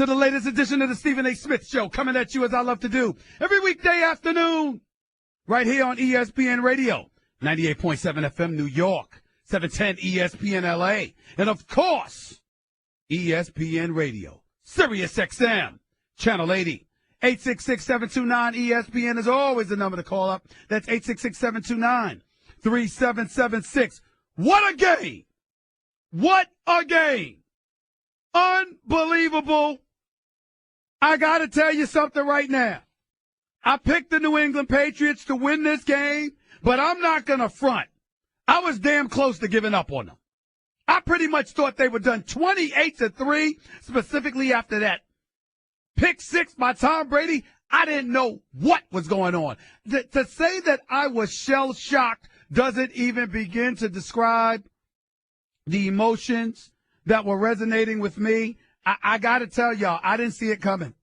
to the latest edition of the Stephen A. Smith Show, coming at you as I love to do every weekday afternoon, right here on ESPN Radio, 98.7 FM New York, 710 ESPN LA, and of course, ESPN Radio, Sirius XM, Channel 80, 866-729-ESPN is always the number to call up. That's 866-729-3776. What a game! What a game! Unbelievable. I got to tell you something right now. I picked the New England Patriots to win this game, but I'm not going to front. I was damn close to giving up on them. I pretty much thought they were done 28-3, specifically after that pick six by Tom Brady. I didn't know what was going on. To say that I was shell-shocked doesn't even begin to describe the emotions that were resonating with me. I got to tell y'all, I didn't see it coming.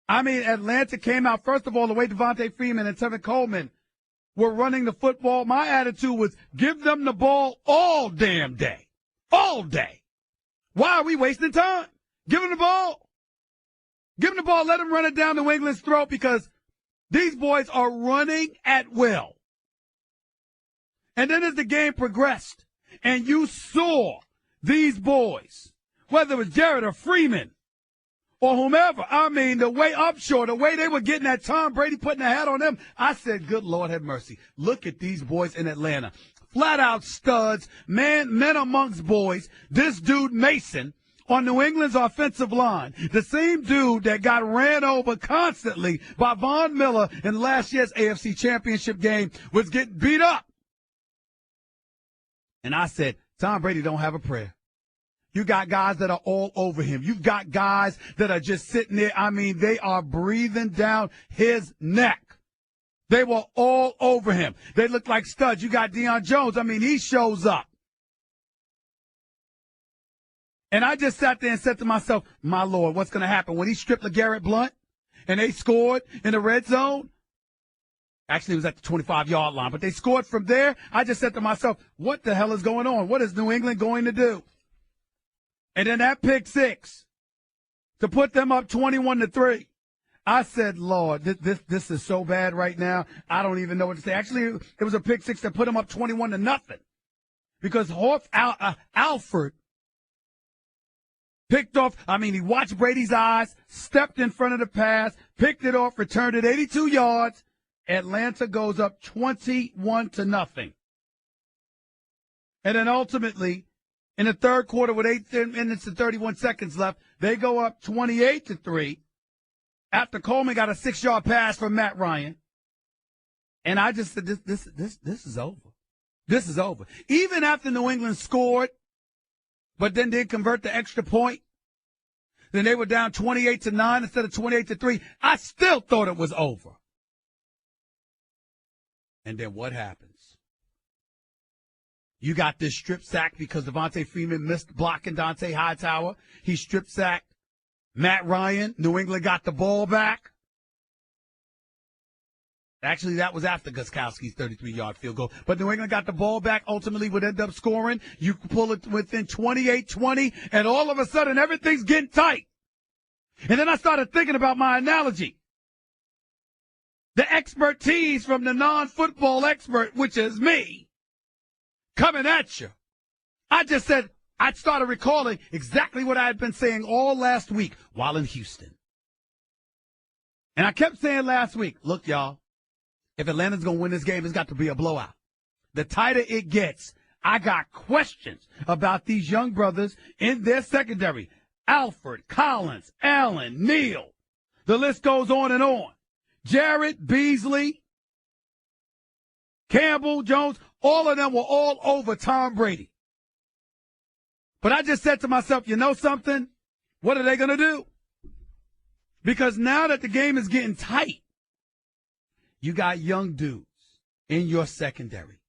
I mean, Atlanta came out, first of all, the way Devontae Freeman and Tevin Coleman were running the football. My attitude was give them the ball all damn day. All day. Why are we wasting time? Give them the ball. Give them the ball. Let them run it down New England's throat because these boys are running at will. And then as the game progressed and you saw these boys, whether it was Jared or Freeman or whomever, I mean, the way Upshaw, the way they were getting that Tom Brady putting a hat on them, I said, good Lord have mercy. Look at these boys in Atlanta. Flat out studs, men amongst boys. This dude Mason on New England's offensive line, the same dude that got ran over constantly by Von Miller in last year's AFC Championship game, was getting beat up. And I said, Tom Brady don't have a prayer. You got guys that are all over him. You've got guys that are just sitting there. I mean, they are breathing down his neck. They were all over him. They look like studs. You got Deion Jones. I mean, he shows up. And I just sat there and said to myself, my Lord, what's going to happen? When he stripped LeGarrette Blount and they scored in the red zone, actually, it was at the 25-yard line, but they scored from there. I just said to myself, what the hell is going on? What is New England going to do? And then that pick six to put them up 21-3. I said, Lord, this is so bad right now. I don't even know what to say. Actually, it was a pick six that put them up 21-0 because Alford picked off. I mean, he watched Brady's eyes, stepped in front of the pass, picked it off, returned it 82 yards. Atlanta goes up 21-0. And then ultimately, in the third quarter with 8 minutes and 31 seconds left, they go up 28-3 after Coleman got a 6-yard pass from Matt Ryan. And I just said, this is over. This is over. Even after New England scored, but then did convert the extra point, then they were down 28-9 instead of 28-3. I still thought it was over. And then what happens? You got this strip sack because Devontae Freeman missed blocking Dante Hightower. He strip sacked Matt Ryan. New England got the ball back. Actually, that was after Gostkowski's 33-yard field goal. But New England got the ball back, ultimately would end up scoring. You pull it within 28-20, and all of a sudden everything's getting tight. And then I started thinking about my analogy. The expertise from the non-football expert, which is me, coming at you. I just said, I started recalling exactly what I had been saying all last week while in Houston. And I kept saying last week, look, y'all, if Atlanta's going to win this game, it's got to be a blowout. The tighter it gets, I got questions about these young brothers in their secondary. Alford, Collins, Allen, Neal. The list goes on and on. Jarrett, Beasley, Campbell, Jones, all of them were all over Tom Brady. But I just said to myself, you know something? What are they going to do? Because now that the game is getting tight, you got young dudes in your secondary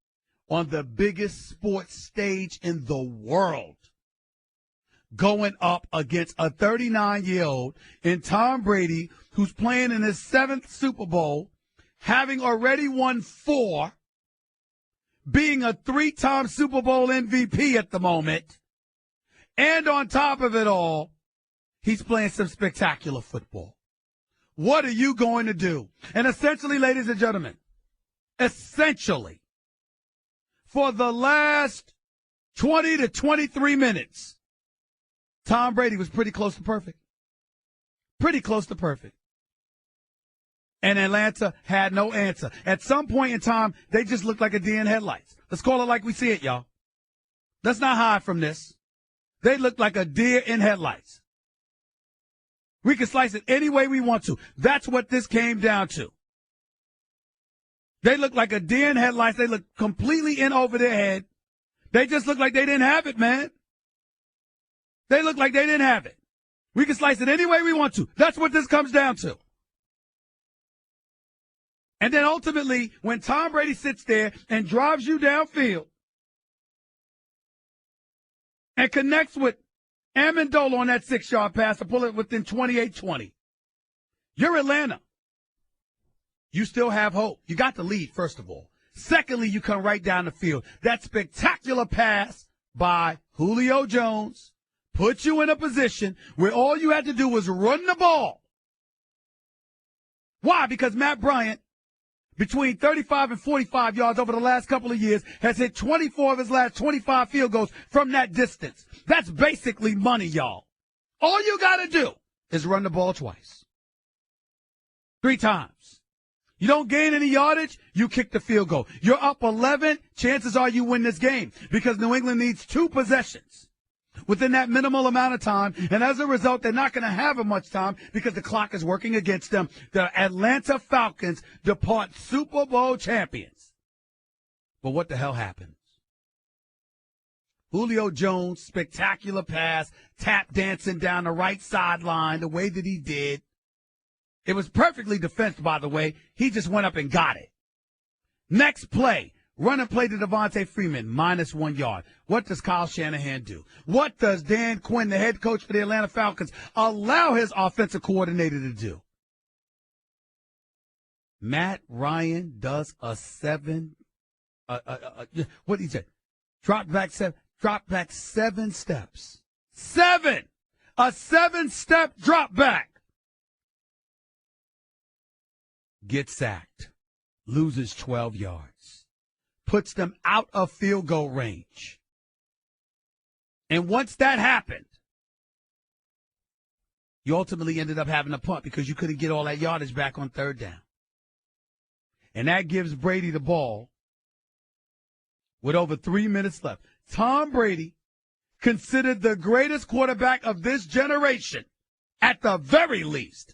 on the biggest sports stage in the world going up against a 39-year-old in Tom Brady who's playing in his 7th Super Bowl, having already won 4, being a 3-time Super Bowl MVP at the moment, and on top of it all, He's playing some spectacular football. What are you going to do? And essentially, ladies and gentlemen, essentially, for the last 20 to 23 minutes, Tom Brady was pretty close to perfect. Pretty close to perfect. And Atlanta had no answer. At some point in time, they just looked like a deer in headlights. Let's call it like we see it, y'all. Let's not hide from this. They looked like a deer in headlights. We can slice it any way we want to. That's what this came down to. They look like a deer in headlights. They look completely in over their head. They just look like they didn't have it, man. They look like they didn't have it. We can slice it any way we want to. That's what this comes down to. And then ultimately, when Tom Brady sits there and drives you downfield and connects with Amendola on that 6-yard pass to pull it within 28-20. You're Atlanta. You still have hope. You got the lead, first of all. Secondly, you come right down the field. That spectacular pass by Julio Jones put you in a position where all you had to do was run the ball. Why? Because Matt Bryant, between 35 and 45 yards over the last couple of years, has hit 24 of his last 25 field goals from that distance. That's basically money, y'all. All you got to do is run the ball twice. 3 times. You don't gain any yardage, you kick the field goal. You're up 11, chances are you win this game because New England needs 2 possessions within that minimal amount of time, and as a result, they're not going to have much time because the clock is working against them. The Atlanta Falcons depart Super Bowl champions. But what the hell happens? Julio Jones, spectacular pass, tap dancing down the right sideline the way that he did. It was perfectly defensed, by the way. He just went up and got it. Next play. Run and play to Devontae Freeman, -1 yard. What does Kyle Shanahan do? What does Dan Quinn, the head coach for the Atlanta Falcons, allow his offensive coordinator to do? Matt Ryan does a 7, what did he say? Drop back 7 steps. 7! A 7-step drop back. Gets sacked. Loses 12 yards. Puts them out of field goal range. And once that happened, you ultimately ended up having a punt because you couldn't get all that yardage back on 3rd down. And that gives Brady the ball with over 3 minutes left. Tom Brady, considered the greatest quarterback of this generation, at the very least,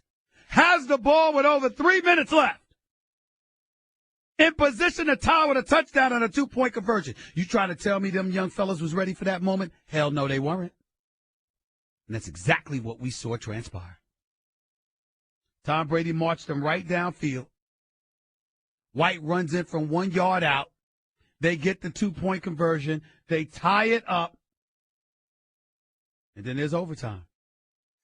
has the ball with over 3 minutes left. In position to tie with a touchdown and a 2-point conversion. You trying to tell me them young fellas was ready for that moment? Hell no, they weren't. And that's exactly what we saw transpire. Tom Brady marched them right downfield. White runs in from 1 yard out. They get the 2-point conversion. They tie it up. And then there's overtime.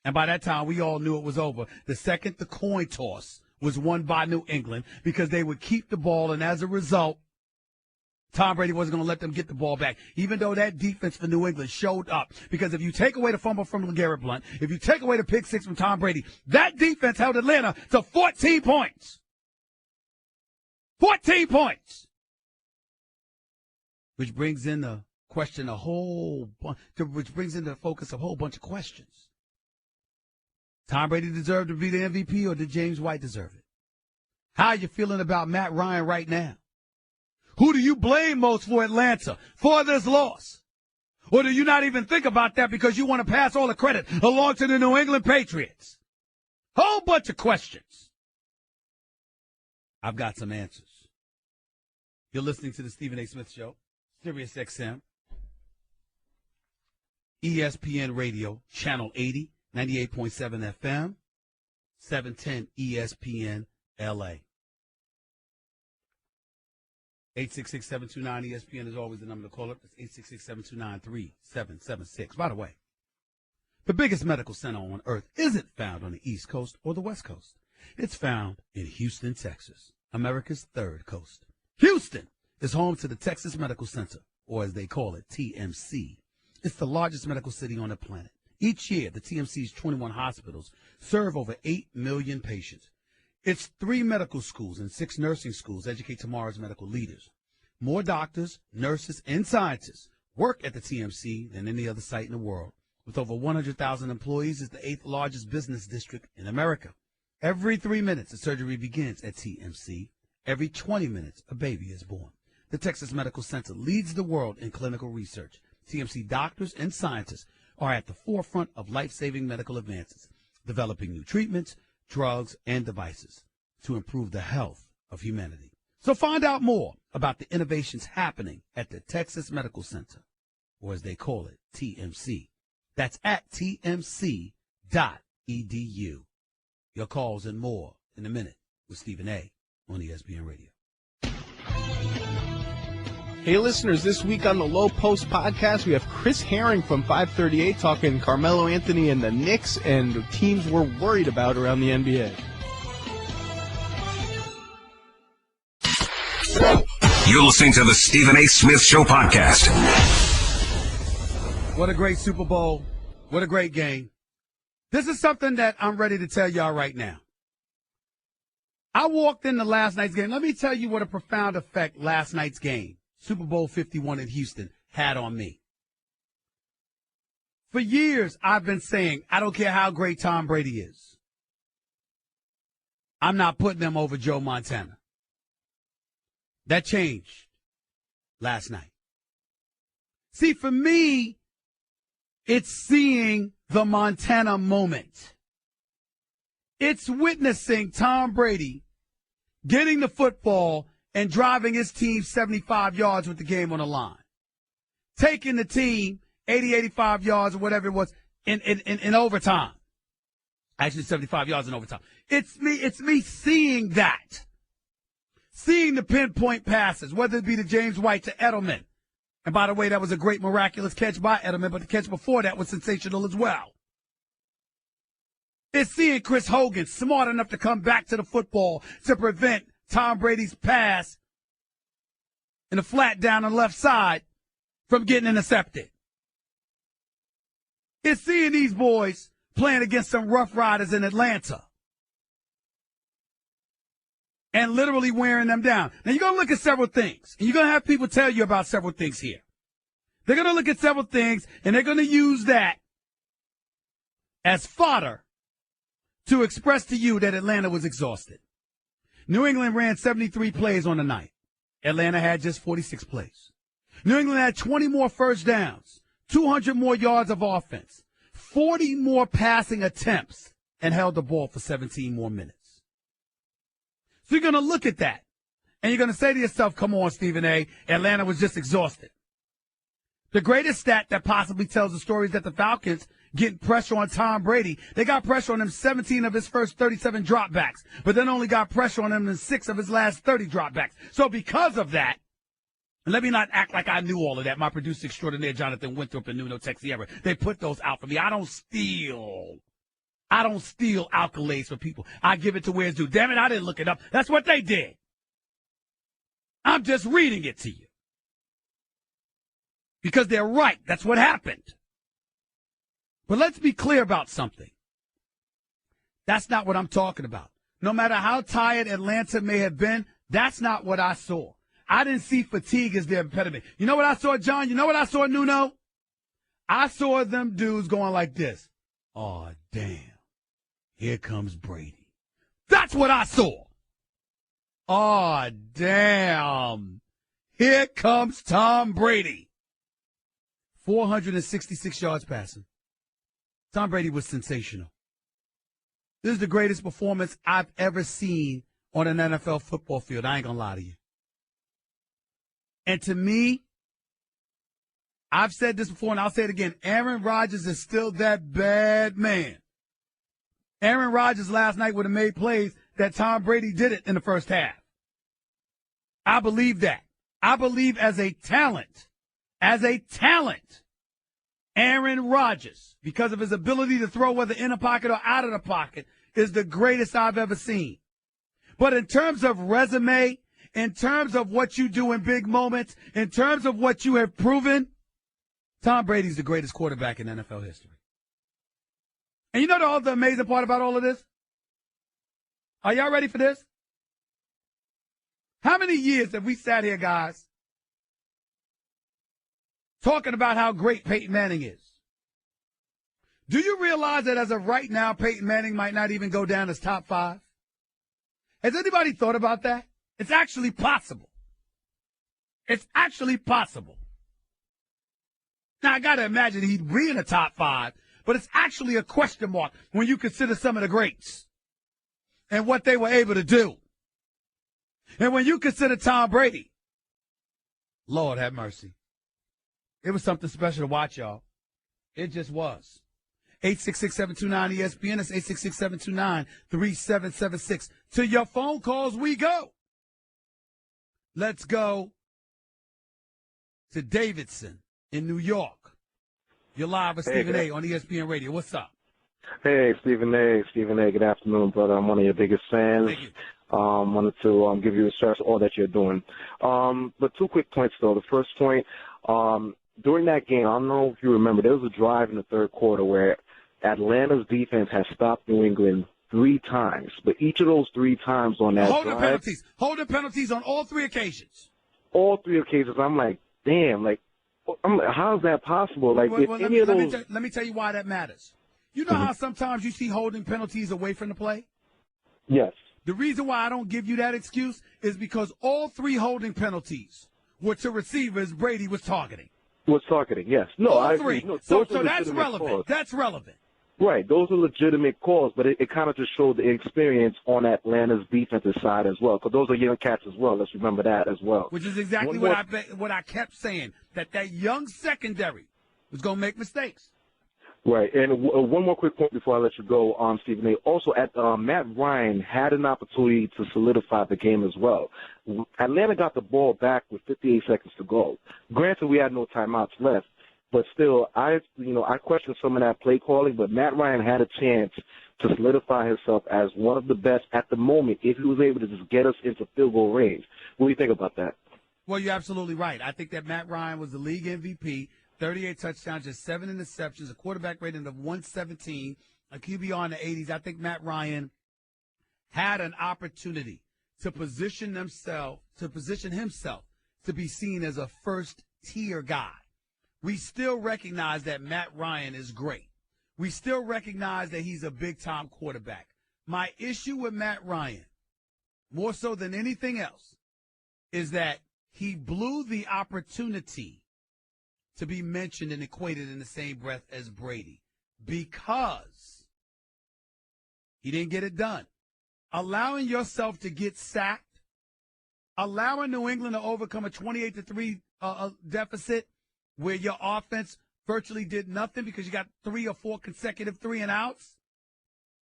And by that time, we all knew it was over. The second the coin toss was won by New England because they would keep the ball, and as a result, Tom Brady wasn't going to let them get the ball back, even though that defense for New England showed up. Because if you take away the fumble from LeGarrette Blount, if you take away the pick 6 from Tom Brady, that defense held Atlanta to 14 points. 14 points. Which brings in the question which brings into focus a whole bunch of questions. Tom Brady deserved to be the MVP, or did James White deserve it? How are you feeling about Matt Ryan right now? Who do you blame most for Atlanta for this loss? Or do you not even think about that because you want to pass all the credit along to the New England Patriots? Whole bunch of questions. I've got some answers. You're listening to the Stephen A. Smith Show, Sirius XM, ESPN Radio, Channel 80. 98.7 FM, 710 ESPN LA. 866-729-ESPN is always the number to call up. That's 866-729-3776. By the way, the biggest medical center on earth isn't found on the East Coast or the West Coast. It's found in Houston, Texas, America's 3rd coast. Houston is home to the Texas Medical Center, or as they call it, TMC. It's the largest medical city on the planet. Each year, the TMC's 21 hospitals serve over 8 million patients. Its 3 medical schools and 6 nursing schools educate tomorrow's medical leaders. More doctors, nurses, and scientists work at the TMC than any other site in the world. With over 100,000 employees, it's the 8th largest business district in America. Every 3 minutes, a surgery begins at TMC. Every 20 minutes, a baby is born. The Texas Medical Center leads the world in clinical research. TMC doctors and scientists are at the forefront of life-saving medical advances, developing new treatments, drugs, and devices to improve the health of humanity. So find out more about the innovations happening at the Texas Medical Center, or as they call it, TMC. That's at tmc.edu. Your calls and more in a minute with Stephen A. on ESPN Radio. Hey, listeners, this week on the Low Post podcast, we have Chris Herring from 538 talking Carmelo Anthony and the Knicks and the teams we're worried about around the NBA. You're listening to the Stephen A. Smith Show podcast. What a great Super Bowl. What a great game. This is something that I'm ready to tell y'all right now. I walked into last night's game. Let me tell you what a profound effect last night's game, Super Bowl 51 in Houston, had on me. For years, I've been saying, I don't care how great Tom Brady is. I'm not putting them over Joe Montana. That changed last night. See, for me, it's seeing the Montana moment. It's witnessing Tom Brady getting the football and driving his team 75 yards with the game on the line. Taking the team 80, 85 yards or whatever it was in overtime. Actually, 75 yards in overtime. It's me seeing that. Seeing the pinpoint passes, whether it be to James White, to Edelman. And by the way, that was a great miraculous catch by Edelman, but the catch before that was sensational as well. It's seeing Chris Hogan smart enough to come back to the football to prevent Tom Brady's pass in the flat down on the left side from getting intercepted. It's seeing these boys playing against some Rough Riders in Atlanta and literally wearing them down. Now, you're going to look at several things, and you're going to have people tell you about several things here. They're going to look at several things, and they're going to use that as fodder to express to you that Atlanta was exhausted. New England ran 73 plays on the night. Atlanta had just 46 plays. New England had 20 more first downs, 200 more yards of offense, 40 more passing attempts, and held the ball for 17 more minutes. So you're going to look at that, and you're going to say to yourself, come on, Stephen A., Atlanta was just exhausted. The greatest stat that possibly tells the story is that the Falcons getting pressure on Tom Brady. They got pressure on him 17 of his first 37 dropbacks, but then only got pressure on him in 6 of his last 30 dropbacks. So because of that, and let me not act like I knew all of that. My producer extraordinaire, Jonathan Winthrop and Nuno Texiera, they put those out for me. I don't steal accolades for people. I give it to where it's due. Damn it, I didn't look it up. That's what they did. I'm just reading it to you. Because they're right. That's what happened. But let's be clear about something. That's not what I'm talking about. No matter how tired Atlanta may have been, that's not what I saw. I didn't see fatigue as their impediment. You know what I saw, John? You know what I saw, Nuno? I saw them dudes going like this. Oh, damn. Here comes Brady. That's what I saw. Oh, damn. Here comes Tom Brady. 466 yards passing. Tom Brady was sensational. This is the greatest performance I've ever seen on an NFL football field. I ain't going to lie to you. And to me, I've said this before and I'll say it again. Aaron Rodgers is still that bad man. Aaron Rodgers last night would have made plays that Tom Brady did it in the first half. I believe that. I believe as a talent, Aaron Rodgers, because of his ability to throw whether in a pocket or out of the pocket, is the greatest I've ever seen. But in terms of resume, in terms of what you do in big moments, in terms of what you have proven, Tom Brady's the greatest quarterback in NFL history. And you know the other amazing part about all of this? Are y'all ready for this? How many years have we sat here, guys, talking about how great Peyton Manning is? Do you realize that as of right now, Peyton Manning might not even go down as top 5? Has anybody thought about that? It's actually possible. It's actually possible. Now, I got to imagine he'd be in the top 5, but it's actually a question mark when you consider some of the greats and what they were able to do. And when you consider Tom Brady, Lord have mercy. It was something special to watch, y'all. It just was. 866-729-ESPN. That's 866-729-3776. To your phone calls we go. Let's go to Davidson in New York. You're live with Stephen A. on ESPN Radio. What's up? Hey, Stephen A. Good afternoon, brother. I'm one of your biggest fans. Thank you. Wanted to give you a shout out for all that you're doing. But 2 quick points, though. The first point, during that game, I don't know if you remember, there was a drive in the third quarter where Atlanta's defense has stopped New England 3 times. But each of those 3 times on that drive. Holding penalties on all 3 occasions. All 3 occasions. I'm like, damn, how is that possible? Let me tell you why that matters. You know how sometimes you see holding penalties away from the play? Yes. The reason why I don't give you that excuse is because all 3 holding penalties were to receivers Brady was targeting. Yes. No, all I 3. agree. No, so that's relevant. Calls. That's relevant. Right. Those are legitimate calls, but it kind of just showed the experience on Atlanta's defensive side as well, because those are young cats as well. Let's remember that as well. Which is exactly what I kept saying, that young secondary was going to make mistakes. Right. And one more quick point before I let you go, Stephen A. Also, Matt Ryan had an opportunity to solidify the game as well. Atlanta got the ball back with 58 seconds to go. Granted, we had no timeouts left, but still, I question some of that play calling, but Matt Ryan had a chance to solidify himself as one of the best at the moment if he was able to just get us into field goal range. What do you think about that? Well, you're absolutely right. I think that Matt Ryan was the league MVP. 38 touchdowns, just 7 interceptions, a quarterback rating of 117, a QBR in the 80s. I think Matt Ryan had an opportunity to position himself to be seen as a first-tier guy. We still recognize that Matt Ryan is great. We still recognize that he's a big-time quarterback. My issue with Matt Ryan, more so than anything else, is that he blew the opportunity to be mentioned and equated in the same breath as Brady because he didn't get it done. Allowing yourself to get sacked, allowing New England to overcome a 28-3 deficit where your offense virtually did nothing because you got 3 or 4 consecutive 3-and-outs,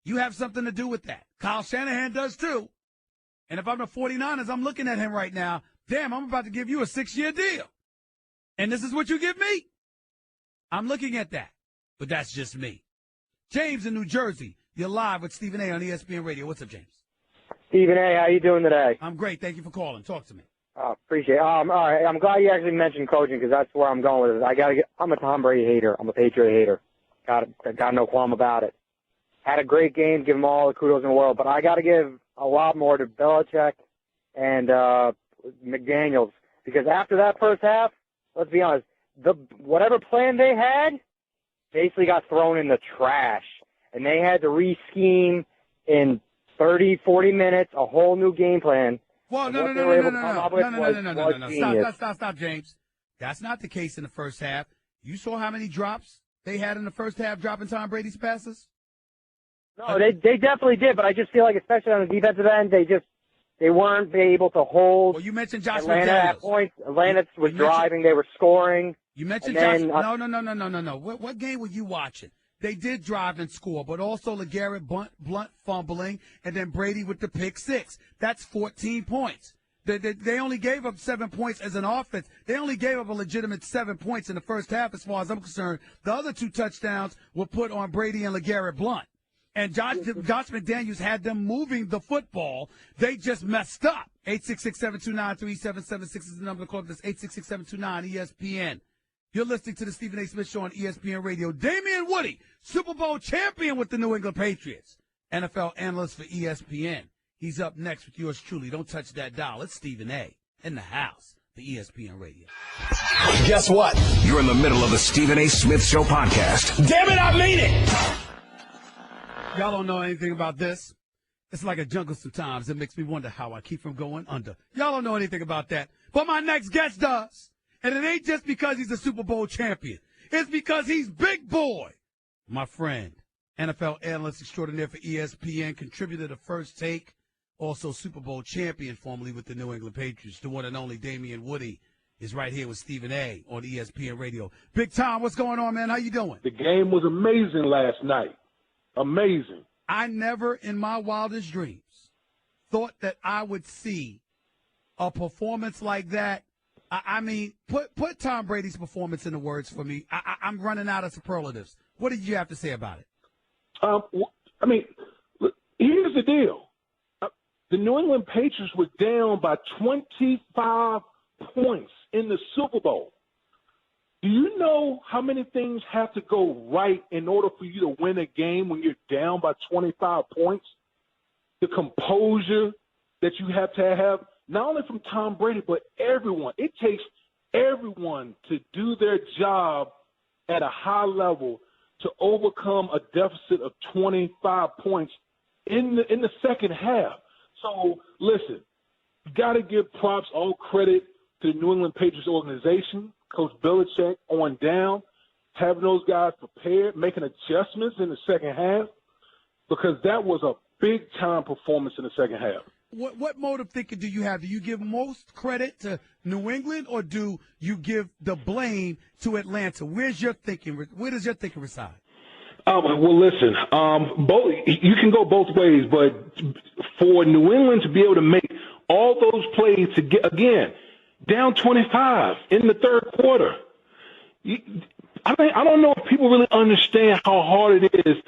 you have something to do with that. Kyle Shanahan does too. And if I'm the 49ers, I'm looking at him right now, damn, I'm about to give you a 6-year deal. And this is what you give me? I'm looking at that. But that's just me. James in New Jersey, you're live with Stephen A. on ESPN Radio. What's up, James? Stephen A., how you doing today? I'm great. Thank you for calling. Talk to me. Appreciate it. All right, I'm glad you actually mentioned coaching because that's where I'm going with it. I'm a Tom Brady hater. I'm a Patriot hater. Got no qualm about it. Had a great game. Give him all the kudos in the world. But I got to give a lot more to Belichick and McDaniels because after that first half, let's be honest, whatever plan they had basically got thrown in the trash. And they had to re-scheme in 30, 40 minutes, a whole new game plan. Well, no. Stop, James. That's not the case in the first half. You saw how many drops they had in the first half dropping Tom Brady's passes? No, they definitely did, but I just feel like, especially on the defensive end, they weren't able to hold. Well, you mentioned Josh Atlanta McDaniels. at points. Atlanta was driving. They were scoring. You mentioned Josh. No. What game were you watching? They did drive and score, but also LeGarrette Blount fumbling, and then Brady with the pick 6. That's 14 points. They only gave up 7 points as an offense. They only gave up a legitimate 7 points in the first half, as far as I'm concerned. The other 2 touchdowns were put on Brady and LeGarrette Blount. And Josh McDaniels had them moving the football. They just messed up. 866-729-3776 is the number to call. That's 866-729-ESPN. You're listening to the Stephen A. Smith Show on ESPN Radio. Damian Woody, Super Bowl champion with the New England Patriots, NFL analyst for ESPN. He's up next with yours truly. Don't touch that dial. It's Stephen A. in the house, the ESPN Radio. Guess what? You're in the middle of the Stephen A. Smith Show podcast. Damn it, I mean it! Y'all don't know anything about this. It's like a jungle sometimes. It makes me wonder how I keep from going under. Y'all don't know anything about that. But my next guest does. And it ain't just because he's a Super Bowl champion. It's because he's big boy. My friend, NFL analyst extraordinaire for ESPN, contributor to First Take, also Super Bowl champion formerly with the New England Patriots. The one and only Damian Woody is right here with Stephen A. on ESPN Radio. Big Tom, what's going on, man? How you doing? The game was amazing last night. Amazing. I never in my wildest dreams thought that I would see a performance like that. I mean, put Tom Brady's performance into words for me. I'm running out of superlatives. What did you have to say about it? I mean, look, here's the deal. The New England Patriots were down by 25 points in the Super Bowl. Do you know how many things have to go right in order for you to win a game when you're down by 25 points? The composure that you have to have, not only from Tom Brady, but everyone. It takes everyone to do their job at a high level to overcome a deficit of 25 points in the second half. So, listen, you got to give props, all credit to the New England Patriots organization, Coach Belichick on down, having those guys prepared, making adjustments in the second half, because that was a big-time performance in the second half. What mode of thinking do you have? Do you give most credit to New England, or do you give the blame to Atlanta? Where does your thinking reside? Well, listen, both you can go both ways, but for New England to be able to make all those plays to get, again, down 25 in the third quarter, I don't know if people really understand how hard it is to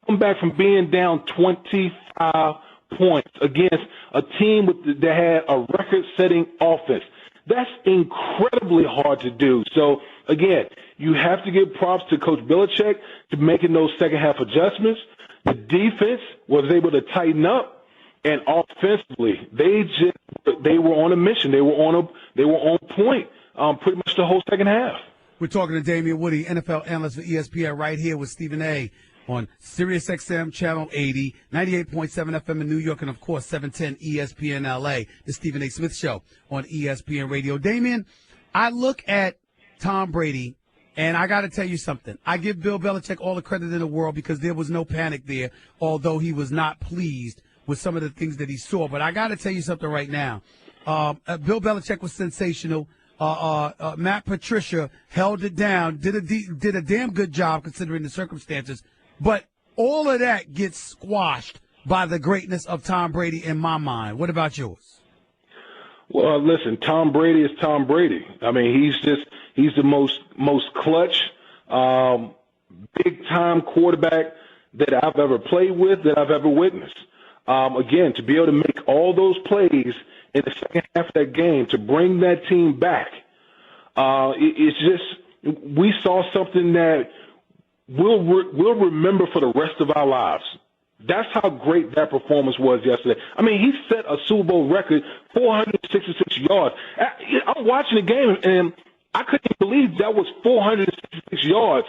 come back from being down 25 points against a team that had a record-setting offense. That's incredibly hard to do. So, again, you have to give props to Coach Belichick to making those second-half adjustments. The defense was able to tighten up, and offensively, they were on a mission. They were on point pretty much the whole second half. We're talking to Damian Woody, NFL analyst for ESPN, right here with Stephen A. on Sirius XM Channel 80, 98.7 FM in New York, and, of course, 710 ESPN LA, the Stephen A. Smith Show on ESPN Radio. Damian, I look at Tom Brady, and I got to tell you something. I give Bill Belichick all the credit in the world because there was no panic there, although he was not pleased with some of the things that he saw. But I got to tell you something right now. Bill Belichick was sensational. Matt Patricia held it down, did a damn good job considering the circumstances. But all of that gets squashed by the greatness of Tom Brady in my mind. What about yours? Well, listen, Tom Brady is Tom Brady. I mean, he's the most clutch, big-time quarterback that I've ever played with, that I've ever witnessed. Again, to be able to make all those plays in the second half of that game, to bring that team back, it's just we saw something that we'll remember for the rest of our lives. That's how great that performance was yesterday. I mean, he set a Super Bowl record, 466 yards. I'm watching the game, and I couldn't believe that was 466 yards.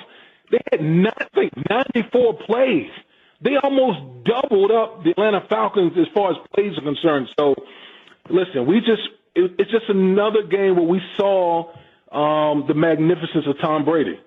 They had 94 plays. They almost doubled up the Atlanta Falcons as far as plays are concerned. So, listen, it's just another game where we saw the magnificence of Tom Brady.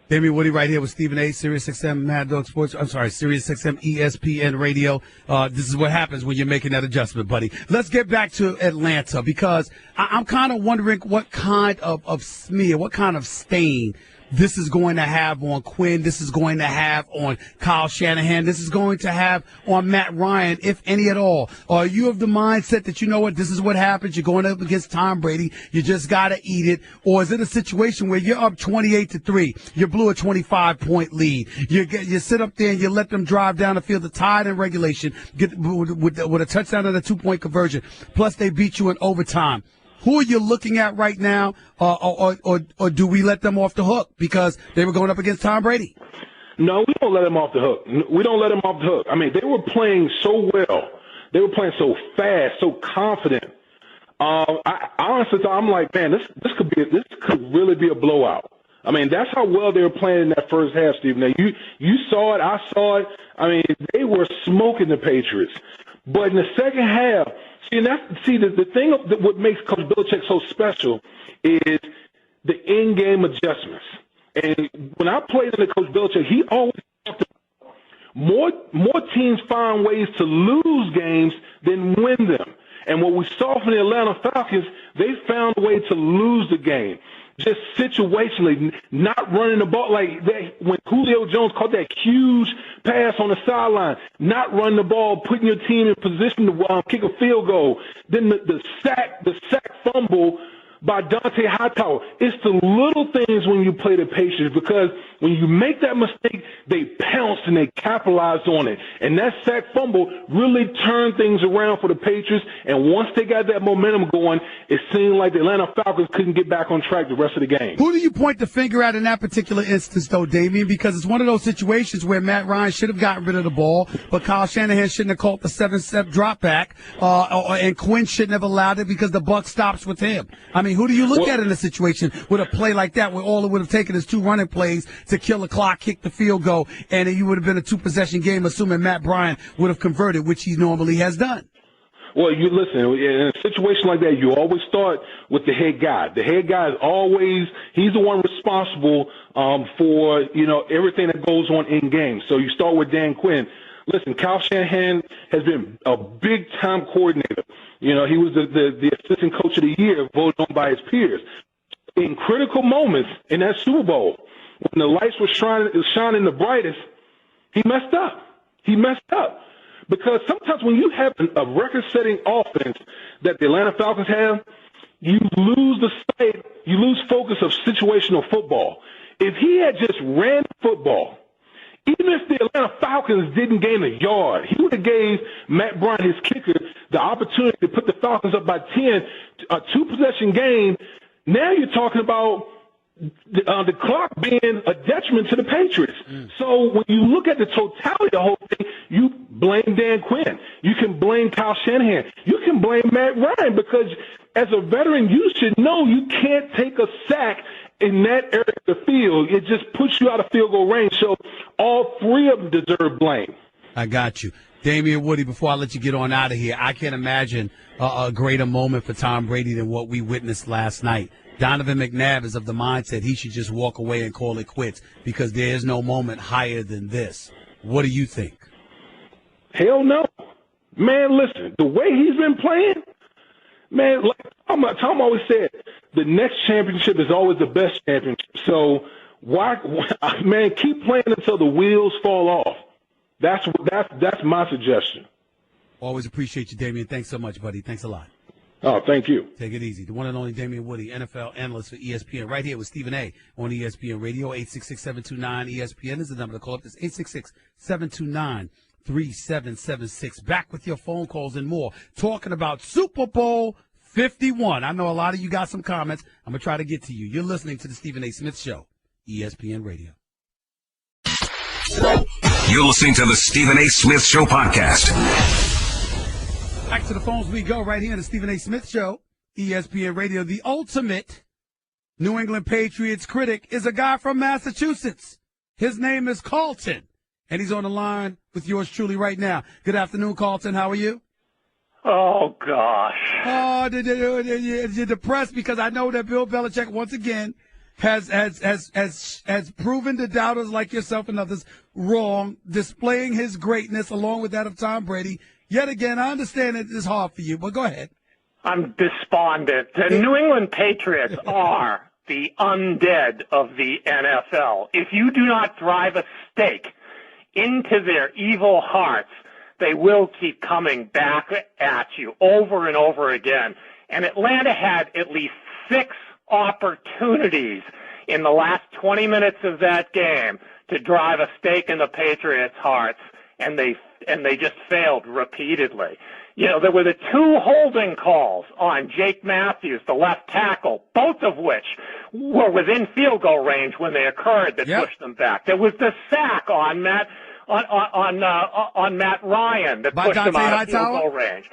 Damian Woody right here with Stephen A. Sirius XM Mad Dog Sports. I'm sorry, Sirius XM ESPN Radio. This is what happens when you're making that adjustment, buddy. Let's get back to Atlanta because I'm kind of wondering what kind of smear, what kind of stain this is going to have on Quinn. This is going to have on Kyle Shanahan. This is going to have on Matt Ryan, if any at all. Are you of the mindset that, you know what, this is what happens? You're going up against Tom Brady. You just got to eat it. Or is it a situation where you're up 28-3? You blew a 25-point lead. You sit up there and you let them drive down the field, the tied in regulation, get with a touchdown and a 2-point conversion. Plus they beat you in overtime. Who are you looking at right now, or do we let them off the hook because they were going up against Tom Brady? No, we don't let them off the hook. We don't let them off the hook. I mean, they were playing so well. They were playing so fast, so confident. I honestly thought, I'm like, man, this could really be a blowout. I mean, that's how well they were playing in that first half, Steve. Now, you saw it. I saw it. I mean, they were smoking the Patriots. But in the second half, the thing that what makes Coach Belichick so special is the in-game adjustments. And when I played under Coach Belichick, he always talked about more teams find ways to lose games than win them. And what we saw from the Atlanta Falcons, they found a way to lose the game. Just situationally, not running the ball like that. When Julio Jones caught that huge pass on the sideline, not running the ball, putting your team in position to kick a field goal. Then the sack fumble by Dante Hightower. It's the little things when you play the Patriots, because when you make that mistake, they pounce and they capitalize on it. And that sack fumble really turned things around for the Patriots. And once they got that momentum going, it seemed like the Atlanta Falcons couldn't get back on track the rest of the game. Who do you point the finger at in that particular instance, though, Damian? Because it's one of those situations where Matt Ryan should have gotten rid of the ball, but Kyle Shanahan shouldn't have called the 7-step drop back, and Quinn shouldn't have allowed it because the buck stops with him. I mean, who do you look at in a situation with a play like that where all it would have taken is 2 running plays to kill the clock, kick the field goal, and you would have been a 2-possession game, assuming Matt Bryant would have converted, which he normally has done? Well, you listen, in a situation like that, you always start with the head guy. The head guy is he's the one responsible for, everything that goes on in games. So you start with Dan Quinn. Listen, Kyle Shanahan has been a big-time coordinator. He was the assistant coach of the year, voted on by his peers. In critical moments in that Super Bowl, when the lights were shining the brightest, he messed up. Because sometimes when you have a record-setting offense that the Atlanta Falcons have, you lose focus of situational football. If he had just ran football, even if the Atlanta Falcons didn't gain a yard, he would have gave Matt Bryant, his kicker, the opportunity to put the Falcons up by 10, a 2-possession game. Now you're talking about the clock being a detriment to the Patriots. So when you look at the totality of the whole thing, you blame Dan Quinn. You can blame Kyle Shanahan. You can blame Matt Ryan, because as a veteran, you should know you can't take a sack in that area of the field. It just puts you out of field goal range. So all three of them deserve blame. I got you. Damian Woody, before I let you get on out of here, I can't imagine a greater moment for Tom Brady than what we witnessed last night. Donovan McNabb is of the mindset he should just walk away and call it quits because there is no moment higher than this. What do you think? Hell no. Man, listen, the way he's been playing, man, like Tom always said, the next championship is always the best championship. So, man, keep playing until the wheels fall off. That's my suggestion. Always appreciate you, Damian. Thanks so much, buddy. Thanks a lot. Oh, thank you. Take it easy. The one and only Damian Woody, NFL analyst for ESPN, right here with Stephen A. on ESPN Radio. 866-729-ESPN is the number to call up. It's 866-729-3776. Back with your phone calls and more, talking about Super Bowl 51. I know a lot of you got some comments. I'm going to try to get to you. You're listening to the Stephen A. Smith Show, ESPN Radio. You're listening to the Stephen A. Smith Show podcast. Back to the phones we go right here on the Stephen A. Smith Show, ESPN Radio. The ultimate New England Patriots critic is a guy from Massachusetts. His name is Carlton, and he's on the line with yours truly right now. Good afternoon, Carlton. How are you? Oh, gosh. Oh, you're depressed because I know that Bill Belichick, once again, has proven to doubters like yourself and others wrong, displaying his greatness along with that of Tom Brady. Yet again, I understand it is hard for you, but go ahead. I'm despondent. The New England Patriots are the undead of the NFL. If you do not drive a stake into their evil hearts, they will keep coming back at you over and over again. And Atlanta had at least 6 opportunities in the last 20 minutes of that game to drive a stake in the Patriots' hearts, and they and they just failed repeatedly. You know, there were the 2 holding calls on Jake Matthews, the left tackle, both of which were within field goal range when they occurred that pushed them back. There was the sack on Matt Ryan that pushed them out of field goal range.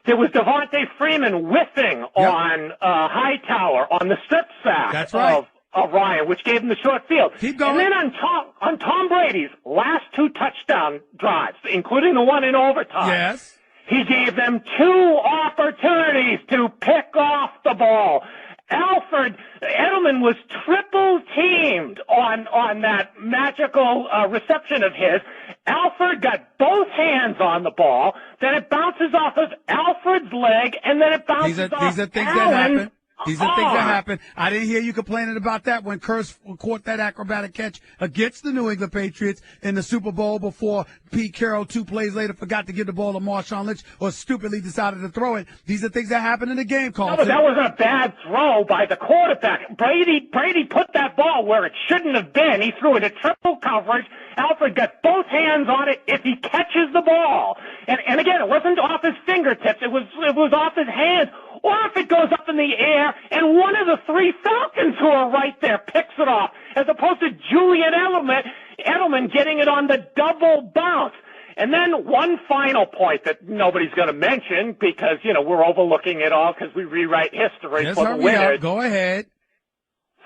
There was Devontae Freeman whiffing on Hightower on the strip sack of Ryan, which gave him the short field. Keep going. And then on Tom Brady's last 2 touchdown drives, including the one in overtime, he gave them 2 opportunities to pick off the ball. Edelman was triple teamed on that magical reception of his. Alford got both hands on the ball. Then it bounces off of Alfred's leg, and then it bounces off These are things that happen. These are things that happen. I didn't hear you complaining about that when Kurtz caught that acrobatic catch against the New England Patriots in the Super Bowl before Pete Carroll 2 plays later forgot to give the ball to Marshawn Lynch or stupidly decided to throw it. These are things that happen in the game, Carlton. No, but that was a bad throw by the quarterback. Brady put that ball where it shouldn't have been. He threw it at triple coverage. Alfred got both hands on it if he catches the ball. And again, it wasn't off his fingertips. It was off his hands. Or if it goes up in the air and one of the 3 Falcons who are right there picks it off, as opposed to Julian Edelman getting it on the double bounce. And then one final point that nobody's going to mention because, you know, we're overlooking it all because we rewrite history for the winners. Go ahead.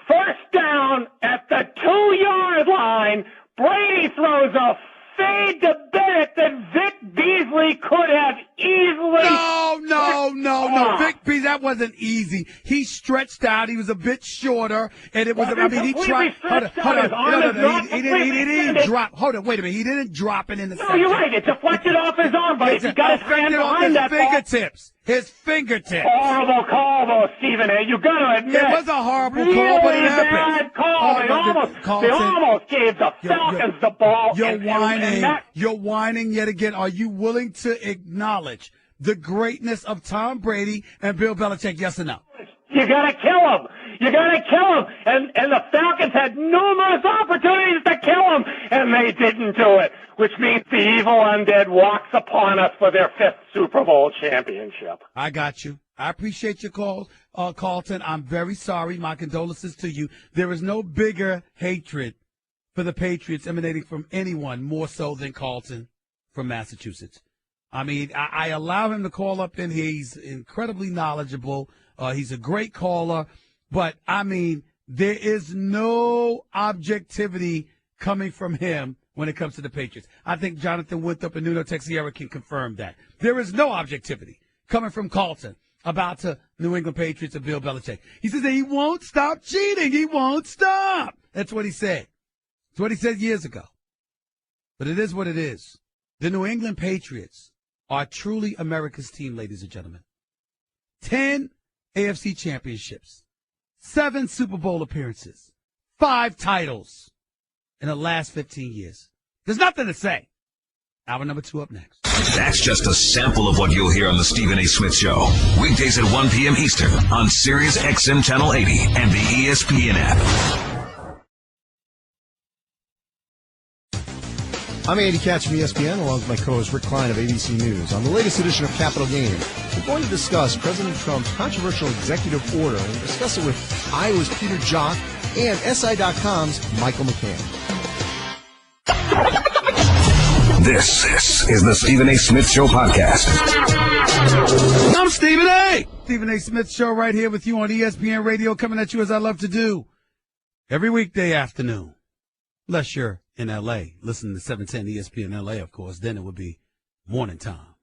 First down at the 2-yard line, Brady throws a fade to Bennett that Vic Beasley could have easily. No. Vic Beasley, that wasn't easy. He stretched out. He was a bit shorter, and it was. He tried. He didn't drop. Hold on, wait a minute. He didn't drop it in the. No, you're right. It deflected off his arm, but he got his hand behind that fingertips. His fingertips. Horrible call, though, Stephen A. You got to admit. It was a horrible call, but it happened. Bad call. They almost gave the Falcons the ball. You're whining yet again. Are you willing to acknowledge the greatness of Tom Brady and Bill Belichick? Yes or no? You got to kill him. You got to kill him. And the Falcons had numerous opportunities to kill him, and they didn't do it, which means the evil undead walks upon us for their 5th Super Bowl championship. I got you. I appreciate your call, Carlton. I'm very sorry. My condolences to you. There is no bigger hatred for the Patriots emanating from anyone more so than Carlton from Massachusetts. I mean, I allow him to call up in here. He's incredibly knowledgeable. He's a great caller. But, I mean, there is no objectivity coming from him when it comes to the Patriots. I think Jonathan Winthrop and Nuno Texiera can confirm that. There is no objectivity coming from Carlton about the New England Patriots and Bill Belichick. He says that he won't stop cheating. He won't stop. That's what he said. That's what he said years ago. But it is what it is. The New England Patriots are truly America's team, ladies and gentlemen. 10 AFC championships, 7 Super Bowl appearances, 5 titles in the last 15 years. There's nothing to say. Hour number 2 up next. That's just a sample of what you'll hear on the Stephen A. Smith Show. Weekdays at 1 p.m. Eastern on Sirius XM Channel 80 and the ESPN app. I'm Andy Katz from ESPN, along with my co-host Rick Klein of ABC News. On the latest edition of Capital Game, we're going to discuss President Trump's controversial executive order and discuss it with Iowa's Peter Jock and SI.com's Michael McCann. This is the Stephen A. Smith Show podcast. I'm Stephen A. Stephen A. Smith Show right here with you on ESPN Radio, coming at you as I love to do every weekday afternoon. Unless you're in L.A., listen to 710 ESPN L.A., of course, then it would be morning time.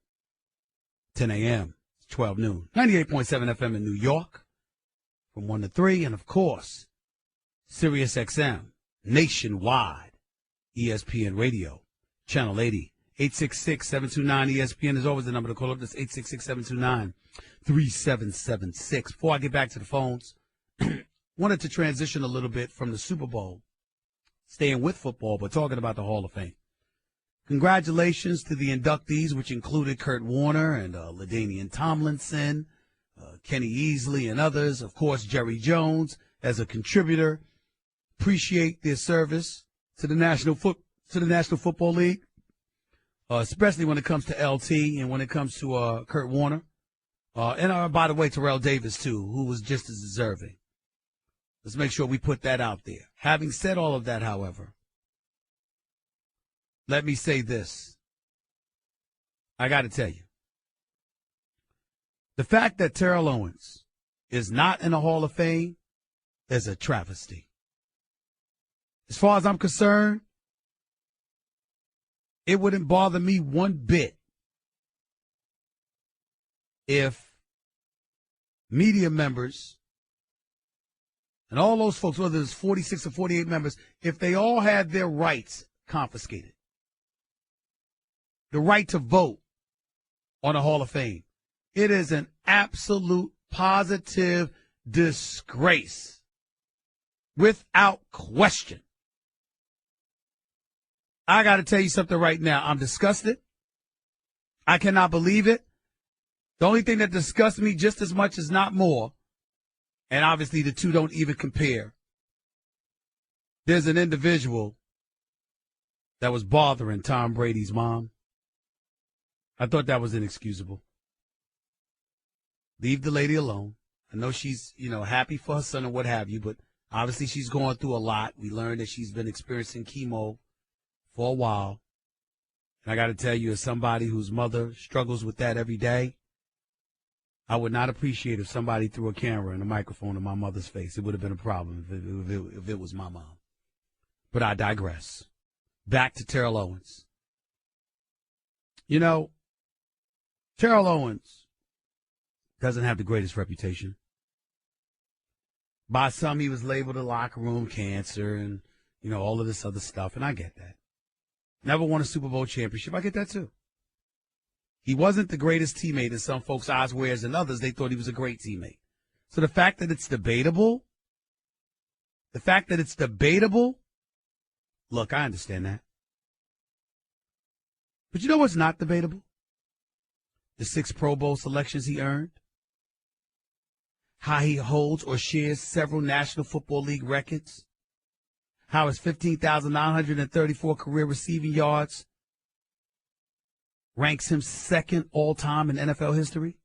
10 a.m., 12 noon. 98.7 FM in New York from 1 to 3. And, of course, Sirius XM, nationwide, ESPN Radio, Channel 80, 866-729-ESPN is always the number to call up. That's 866-729-3776. Before I get back to the phones, wanted to transition a little bit from the Super Bowl, staying with football, but talking about the Hall of Fame. Congratulations to the inductees, which included Kurt Warner and LaDainian Tomlinson, Kenny Easley and others. Of course, Jerry Jones as a contributor. Appreciate their service to the National Football League. especially when it comes to LT and when it comes to Kurt Warner. And by the way, Terrell Davis, too, who was just as deserving. Let's make sure we put that out there. Having said all of that, however, let me say this. I got to tell you. The fact that Terrell Owens is not in the Hall of Fame is a travesty. As far as I'm concerned, it wouldn't bother me one bit if media members and all those folks, whether it's 46 or 48 members, if they all had their rights confiscated. The right to vote on a Hall of Fame. It is an absolute positive disgrace. Without question. I got to tell you something right now. I'm disgusted. I cannot believe it. The only thing that disgusts me just as much as not more, and obviously the two don't even compare, there's an individual that was bothering Tom Brady's mom. I thought that was inexcusable. Leave the lady alone. I know she's, happy for her son or what have you, but obviously she's going through a lot. We learned that she's been experiencing chemo for a while. And I got to tell you, as somebody whose mother struggles with that every day, I would not appreciate if somebody threw a camera and a microphone in my mother's face. It would have been a problem if it was my mom. But I digress. Back to Terrell Owens. Terrell Owens doesn't have the greatest reputation. By some, he was labeled a locker room cancer and, all of this other stuff, and I get that. Never won a Super Bowl championship. I get that, too. He wasn't the greatest teammate in some folks' eyes, whereas in others, they thought he was a great teammate. So the fact that it's debatable, look, I understand that. But you know what's not debatable? The 6 Pro Bowl selections he earned. How he holds or shares several National Football League records. How his 15,934 career receiving yards ranks him second all-time in NFL history.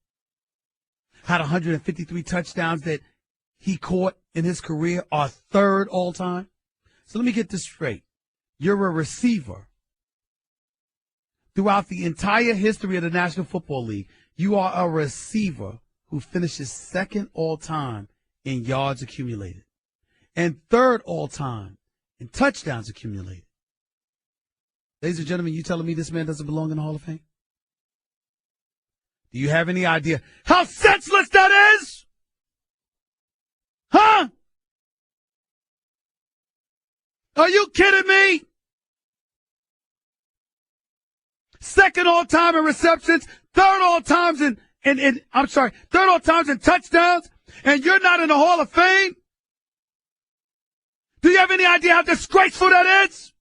How the 153 touchdowns that he caught in his career are third all-time. So let me get this straight. You're a receiver. Throughout the entire history of the National Football League, you are a receiver who finishes second all-time in yards accumulated and third all-time in touchdowns accumulated. Ladies and gentlemen, you telling me this man doesn't belong in the Hall of Fame? Do you have any idea how senseless that is? Huh? Are you kidding me? Second all-time in receptions, third all-times third all-times in touchdowns, and you're not in the Hall of Fame? Do you have any idea how disgraceful that is?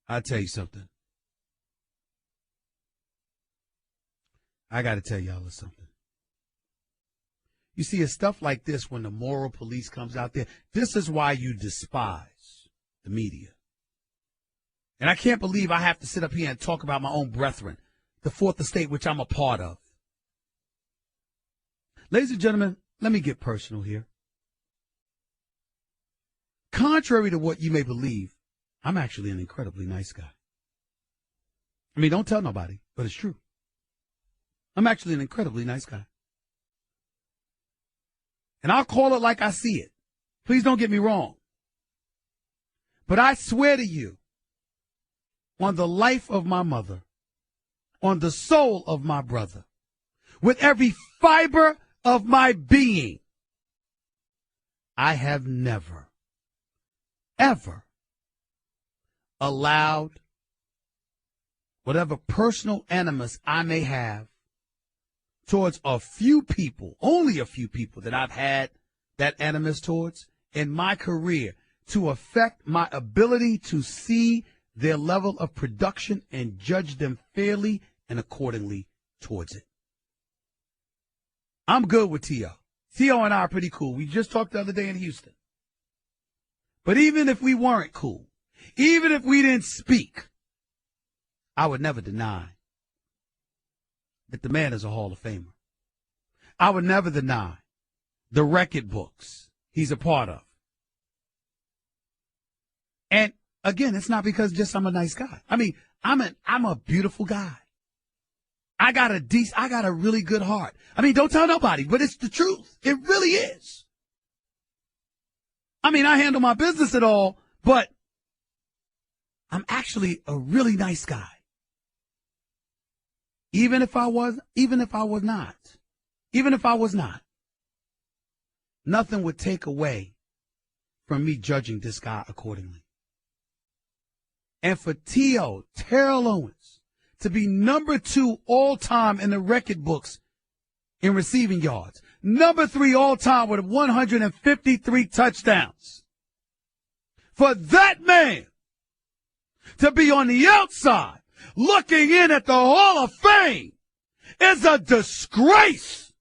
I'll tell you something. I got to tell y'all something. You see, it's stuff like this when the moral police comes out there. This is why you despise the media. And I can't believe I have to sit up here and talk about my own brethren, the Fourth Estate, which I'm a part of. Ladies and gentlemen, let me get personal here. Contrary to what you may believe, I'm actually an incredibly nice guy. I mean, don't tell nobody, but it's true. I'm actually an incredibly nice guy. And I'll call it like I see it. Please don't get me wrong. But I swear to you, on the life of my mother, on the soul of my brother, with every fiber of my being, I have never, ever allowed whatever personal animus I may have towards a few people, only a few people that I've had that animus towards in my career, to affect my ability to see their level of production and judge them fairly and accordingly towards it. I'm good with T.O. T.O. and I are pretty cool. We just talked the other day in Houston. But even if we weren't cool, even if we didn't speak, I would never deny that the man is a Hall of Famer. I would never deny the record books he's a part of. And again, it's not because just I'm a nice guy. I mean, I'm a beautiful guy. I got a really good heart. I mean, don't tell nobody, but it's the truth. It really is. I mean, I handle my business at all, but I'm actually a really nice guy. Even if I was not, nothing would take away from me judging this guy accordingly. And for Terrell Owens, to be number 2 all-time in the record books in receiving yards, number 3 all-time with 153 touchdowns. For that man to be on the outside looking in at the Hall of Fame is a disgrace.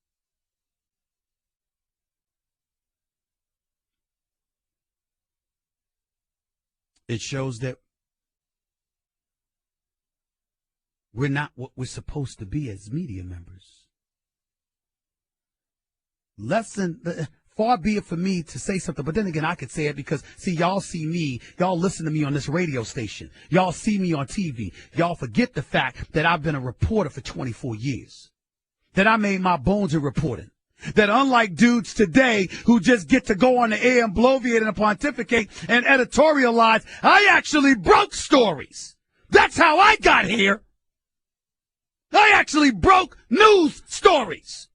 It shows that we're not what we're supposed to be as media members. Far be it for me to say something, but then again, I could say it because, see, y'all see me, y'all listen to me on this radio station, y'all see me on TV, y'all forget the fact that I've been a reporter for 24 years, that I made my bones in reporting, that unlike dudes today who just get to go on the air and bloviate and pontificate and editorialize, I actually broke stories. That's how I got here. I actually broke news stories.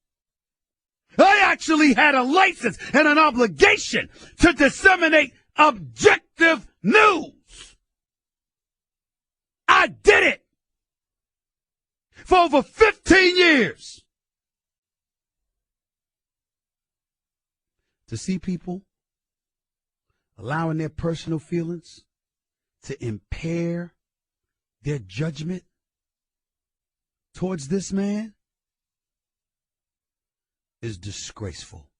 I actually had a license and an obligation to disseminate objective news. I did it for over 15 years. To see people allowing their personal feelings to impair their judgment towards this man is disgraceful.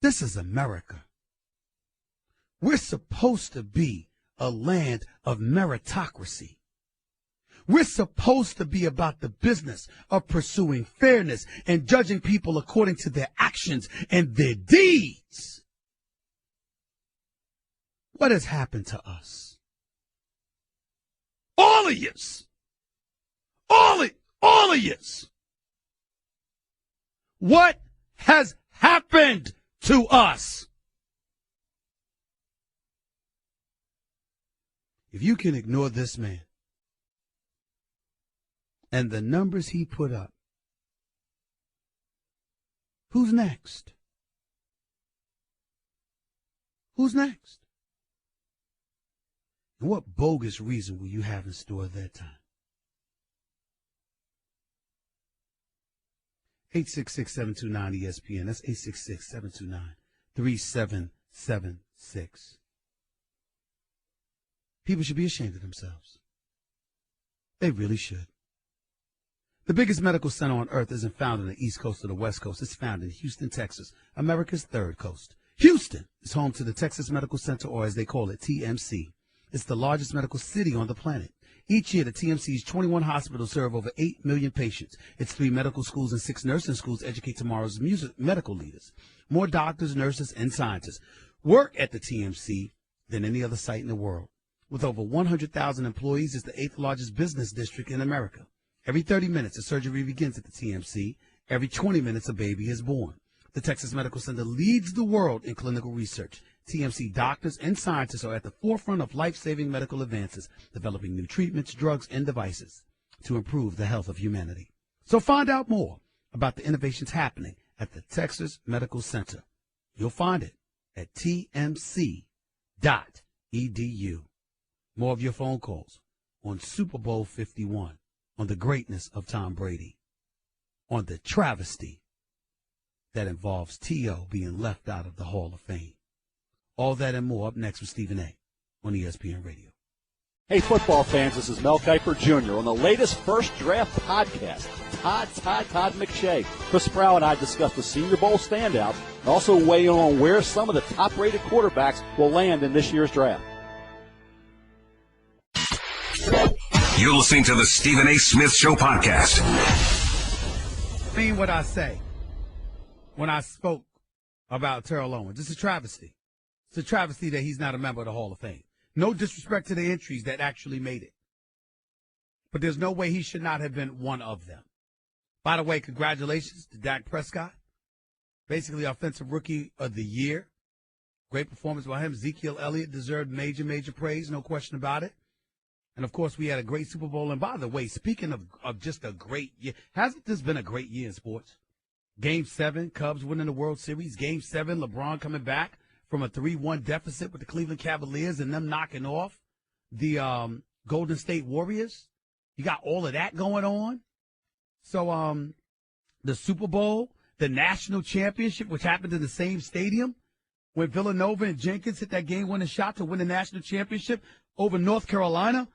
This is America. We're supposed to be a land of meritocracy. We're supposed to be about the business of pursuing fairness and judging people according to their actions and their deeds. What has happened to us? All of yous. All of yous. What has happened to us? If you can ignore this man and the numbers he put up, who's next? Who's next? And what bogus reason will you have in store at that time? 866-729-ESPN. That's 866-729-3776. People should be ashamed of themselves. They really should. The biggest medical center on earth isn't found on the East Coast or the West Coast. It's found in Houston, Texas, America's third coast. Houston is home to the Texas Medical Center, or as they call it, TMC. It's the largest medical city on the planet. Each year, the TMC's 21 hospitals serve over 8 million patients. Its 3 medical schools and 6 nursing schools educate tomorrow's medical leaders. More doctors, nurses, and scientists work at the TMC than any other site in the world. With over 100,000 employees, it's the 8th largest business district in America. Every 30 minutes, a surgery begins at the TMC. Every 20 minutes, a baby is born. The Texas Medical Center leads the world in clinical research. TMC doctors and scientists are at the forefront of life-saving medical advances, developing new treatments, drugs, and devices to improve the health of humanity. So find out more about the innovations happening at the Texas Medical Center. You'll find it at tmc.edu. More of your phone calls on Super Bowl 51, on the greatness of Tom Brady, on the travesty that involves T.O. being left out of the Hall of Fame. All that and more up next with Stephen A. on ESPN Radio. Hey, football fans, this is Mel Kiper Jr. on the latest First Draft podcast. Todd McShay. Chris Sproul and I discuss the Senior Bowl standouts and also weigh in on where some of the top-rated quarterbacks will land in this year's draft. You're listening to the Stephen A. Smith Show podcast. I mean what I say when I spoke about Terrell Owens. It's a travesty. It's a travesty that he's not a member of the Hall of Fame. No disrespect to the entries that actually made it. But there's no way he should not have been one of them. By the way, congratulations to Dak Prescott. Basically, Offensive Rookie of the Year. Great performance by him. Ezekiel Elliott deserved major, major praise, no question about it. And, of course, we had a great Super Bowl. And, by the way, speaking of just a great year, hasn't this been a great year in sports? Game 7, Cubs winning the World Series. Game 7, LeBron coming back from a 3-1 deficit with the Cleveland Cavaliers and them knocking off the Golden State Warriors. You got all of that going on. So the Super Bowl, the national championship, which happened in the same stadium, when Villanova and Jenkins hit that game-winning shot to win the national championship over North Carolina.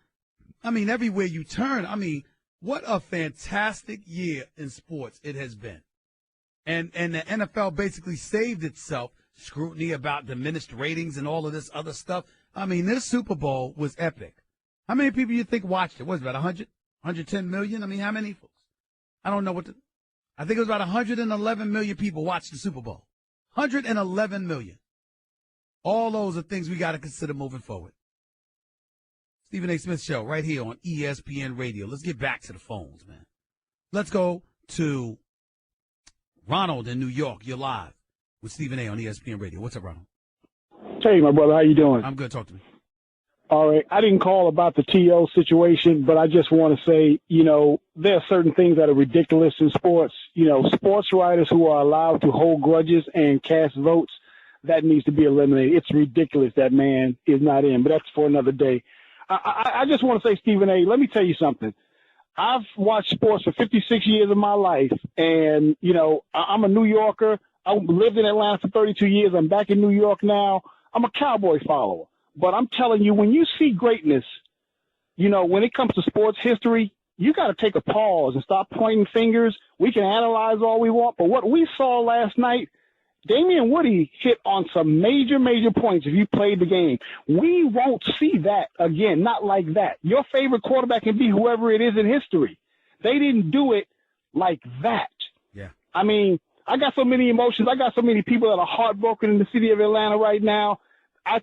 I mean, everywhere you turn, I mean, what a fantastic year in sports it has been. And the NFL basically saved itself scrutiny about diminished ratings and all of this other stuff. I mean, this Super Bowl was epic. How many people you think watched it? What was it, about 100, 110 million? I mean, how many folks? I don't know I think it was about 111 million people watched the Super Bowl. 111 million. All those are things we got to consider moving forward. Stephen A. Smith Show right here on ESPN Radio. Let's get back to the phones, man. Let's go to Ronald in New York. You're live with Stephen A. on ESPN Radio. What's up, Ronald? Hey, my brother. How you doing? I'm good. Talk to me. All right. I didn't call about the T.O. situation, but I just want to say, there are certain things that are ridiculous in sports. Sports writers who are allowed to hold grudges and cast votes, that needs to be eliminated. It's ridiculous that man is not in, but that's for another day. I just want to say, Stephen A., let me tell you something. I've watched sports for 56 years of my life, and, I'm a New Yorker. I lived in Atlanta for 32 years. I'm back in New York now. I'm a Cowboy follower. But I'm telling you, when you see greatness, when it comes to sports history, you got to take a pause and stop pointing fingers. We can analyze all we want, but what we saw last night, Damian Woody hit on some major, major points if you played the game. We won't see that again, not like that. Your favorite quarterback can be whoever it is in history. They didn't do it like that. Yeah. I mean, I got so many emotions. I got so many people that are heartbroken in the city of Atlanta right now. I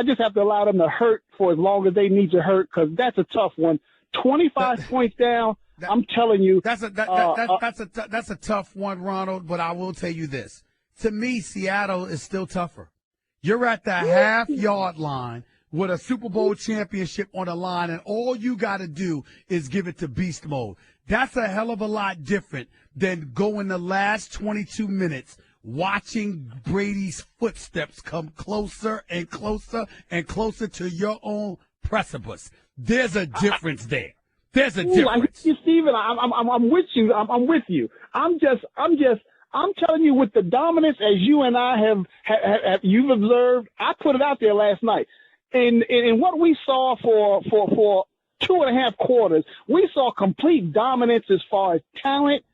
just have to allow them to hurt for as long as they need to hurt, because that's a tough one. 25 points down. I'm telling you, that's a tough one, Ronald. But I will tell you this: to me, Seattle is still tougher. You're at the half-yard line with a Super Bowl championship on the line, and all you got to do is give it to beast mode. That's a hell of a lot different than going the last 22 minutes watching Brady's footsteps come closer and closer and closer to your own precipice. There's a difference there. There's a difference. Stephen, I'm with you. I'm with you. I'm telling you, with the dominance as you and I have you've observed, I put it out there last night. In what we saw for 2.5 quarters, we saw complete dominance as far as talent,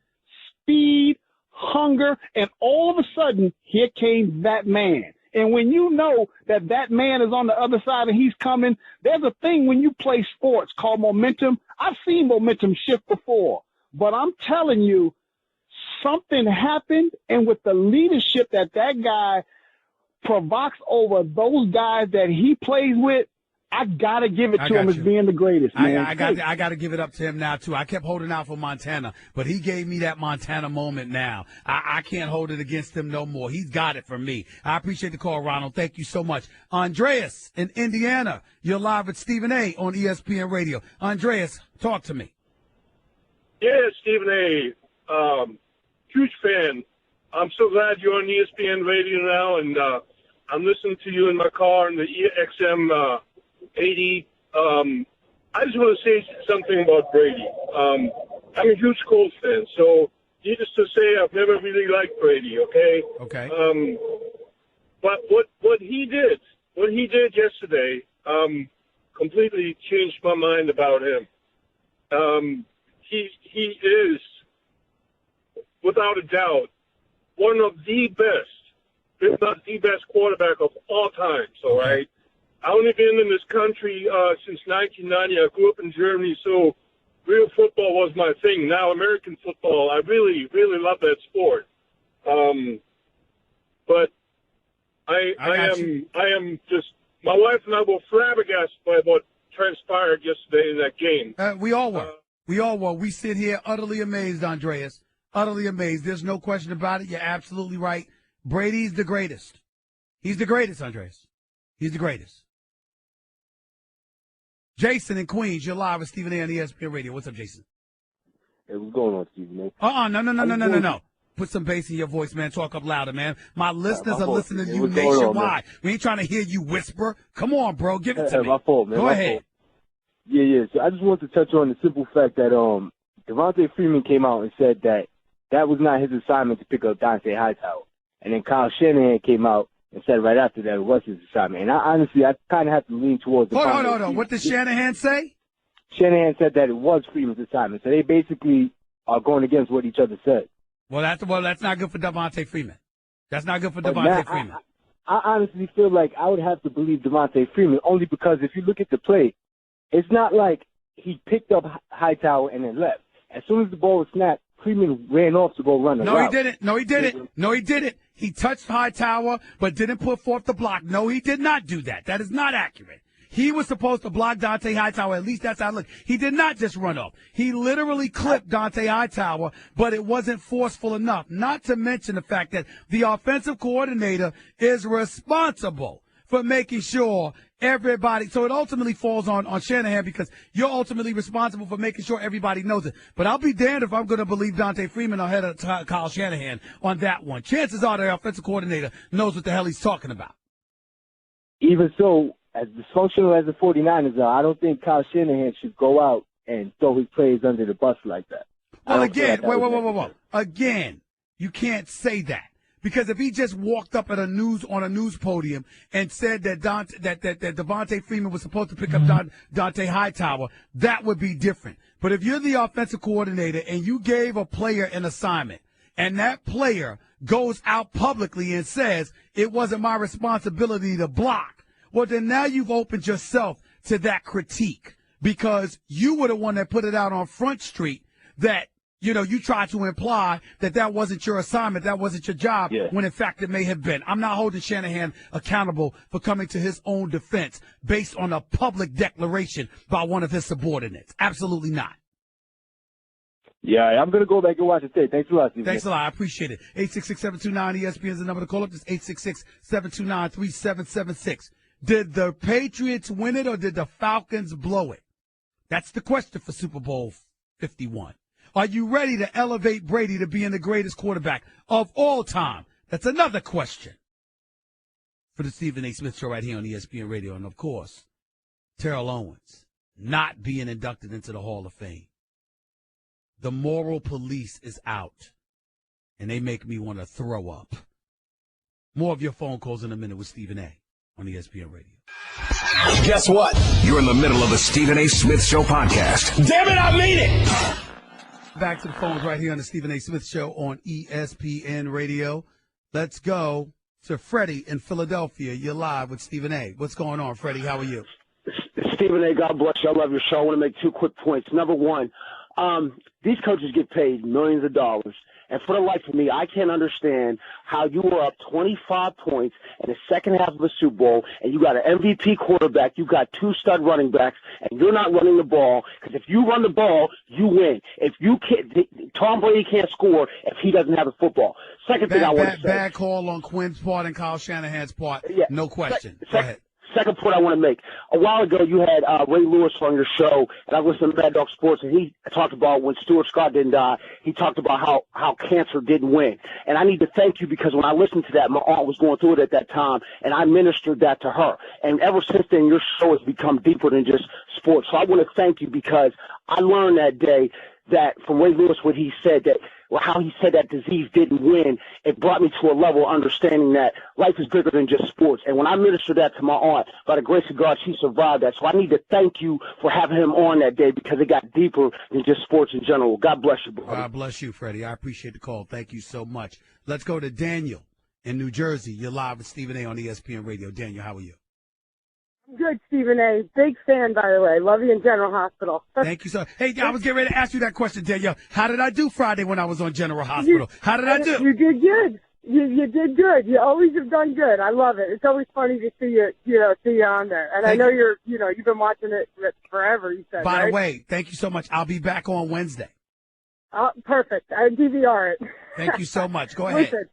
speed, hunger, and all of a sudden, here came that man. And when you know that man is on the other side and he's coming, there's a thing when you play sports called momentum. I've seen momentum shift before, but I'm telling you, something happened, and with the leadership that guy provokes over those guys that he plays with, I got to give it to him as being the greatest, man. I got to give it up to him now, too. I kept holding out for Montana, but he gave me that Montana moment now. I can't hold it against him no more. He's got it for me. I appreciate the call, Ronald. Thank you so much. Andreas in Indiana, you're live with Stephen A. on ESPN Radio. Andreas, talk to me. Yeah, Stephen A. Huge fan. I'm so glad you're on ESPN Radio now, and I'm listening to you in my car in the XM 80. I just want to say something about Brady. I'm a huge Colts fan, so needless to say, I've never really liked Brady. Okay. Okay. But what he did yesterday, completely changed my mind about him. He is, without a doubt, one of the best, if not the best quarterback of all time. So, right. I only been in this country since 1990. I grew up in Germany, so real football was my thing. Now American football, I really, really love that sport. But I am just, my wife and I were flabbergasted by what transpired yesterday in that game. We all were. We sit here utterly amazed, Andreas. Utterly amazed. There's no question about it. You're absolutely right. Brady's the greatest. He's the greatest, Andreas. He's the greatest. Jason in Queens, you're live with Stephen A. on ESPN Radio. What's up, Jason? Hey, what's going on, Stephen A? No. Put some bass in your voice, man. Talk up louder, man. My listeners are listening to you nationwide. We ain't trying to hear you whisper. Come on, bro. Give it to me. My fault, man. Go ahead. Yeah. So I just wanted to touch on the simple fact that Devontae Freeman came out and said that was not his assignment to pick up Dante Hightower. And then Kyle Shanahan came out and said right after that it was his assignment. And I kind of have to lean towards the Hold on. What did Shanahan say? Shanahan said that it was Freeman's assignment. So they basically are going against what each other said. Well, that's not good for Devontae Freeman. That's not good for Devontae Freeman. I honestly feel like I would have to believe Devontae Freeman only because if you look at the play, it's not like he picked up Hightower and then left. As soon as the ball was snapped, Freeman ran off to go run the route. No, he didn't. He touched Hightower but didn't put forth the block. No, he did not do that. That is not accurate. He was supposed to block Dante Hightower. At least that's how it looked. He did not just run off. He literally clipped Dante Hightower, but it wasn't forceful enough. Not to mention the fact that the offensive coordinator is responsible for making sure everybody, so it ultimately falls on Shanahan because you're ultimately responsible for making sure everybody knows it. But I'll be damned if I'm going to believe Dante Freeman ahead of Kyle Shanahan on that one. Chances are the offensive coordinator knows what the hell he's talking about. Even so, as dysfunctional as the 49ers are, I don't think Kyle Shanahan should go out and throw his players under the bus like that. Well, again, whoa. Again, you can't say that. Because if he just walked up on a news podium and said that Devontae Freeman was supposed to pick up Dante Hightower, that would be different. But if you're the offensive coordinator and you gave a player an assignment and that player goes out publicly and says it wasn't my responsibility to block, well, then now you've opened yourself to that critique because you were the one that put it out on Front Street that, you tried to imply that wasn't your assignment, that wasn't your job, when in fact it may have been. I'm not holding Shanahan accountable for coming to his own defense based on a public declaration by one of his subordinates. Absolutely not. Yeah, I'm going to go back and watch the tape. Thanks a lot, Steve. Thanks a lot. I appreciate it. 866-729-ESPN is the number to call up. Just 866-729-3776. Did the Patriots win it or did the Falcons blow it? That's the question for Super Bowl 51. Are you ready to elevate Brady to being the greatest quarterback of all time? That's another question for the Stephen A. Smith Show right here on ESPN Radio. And, of course, Terrell Owens not being inducted into the Hall of Fame. The moral police is out, and they make me want to throw up. More of your phone calls in a minute with Stephen A. on ESPN Radio. Guess what? You're in the middle of the Stephen A. Smith Show podcast. Damn it, I mean it! Back to the phones right here on the Stephen A. Smith Show on ESPN Radio. Let's go to Freddie in Philadelphia. You're live with Stephen A. What's going on, Freddie? How are you? Stephen A., God bless you. I love your show. I want to make two quick points. Number one, these coaches get paid millions of dollars. And for the life of me, I can't understand how you were up 25 points in the second half of a Super Bowl, and you got an MVP quarterback, you got two stud running backs, and you're not running the ball. Because if you run the ball, you win. If you can't, Tom Brady can't score if he doesn't have the football. Second thing I want to say. Bad call on Quinn's part and Kyle Shanahan's part. Yeah. No question. Go ahead. Second point I want to make. A while ago, you had Ray Lewis on your show, and I listened to Mad Dog Sports, and he talked about when Stuart Scott didn't die, he talked about how cancer didn't win. And I need to thank you because when I listened to that, my aunt was going through it at that time, and I ministered that to her. And ever since then, your show has become deeper than just sports. So I want to thank you because I learned that day that from Ray Lewis what he said that how he said that disease didn't win, it brought me to a level of understanding that life is bigger than just sports. And when I ministered that to my aunt, by the grace of God, she survived that. So I need to thank you for having him on that day because it got deeper than just sports in general. God bless you, brother. God bless you, Freddie. I appreciate the call. Thank you so much. Let's go to Daniel in New Jersey. You're live with Stephen A. on ESPN Radio. Daniel, how are you? I'm good, Stephen A. Big fan, by the way. Love you in General Hospital. Thank you, sir. Hey, I was getting ready to ask you that question, Danielle. How did I do Friday when I was on General Hospital? How did I do? You did good. You did good. You always have done good. I love it. It's always funny to see you on there. And I know you've been watching it forever, you said, By right? the way, thank you so much. I'll be back on Wednesday. Perfect. I DVR it. Thank you so much. Go ahead. Listen,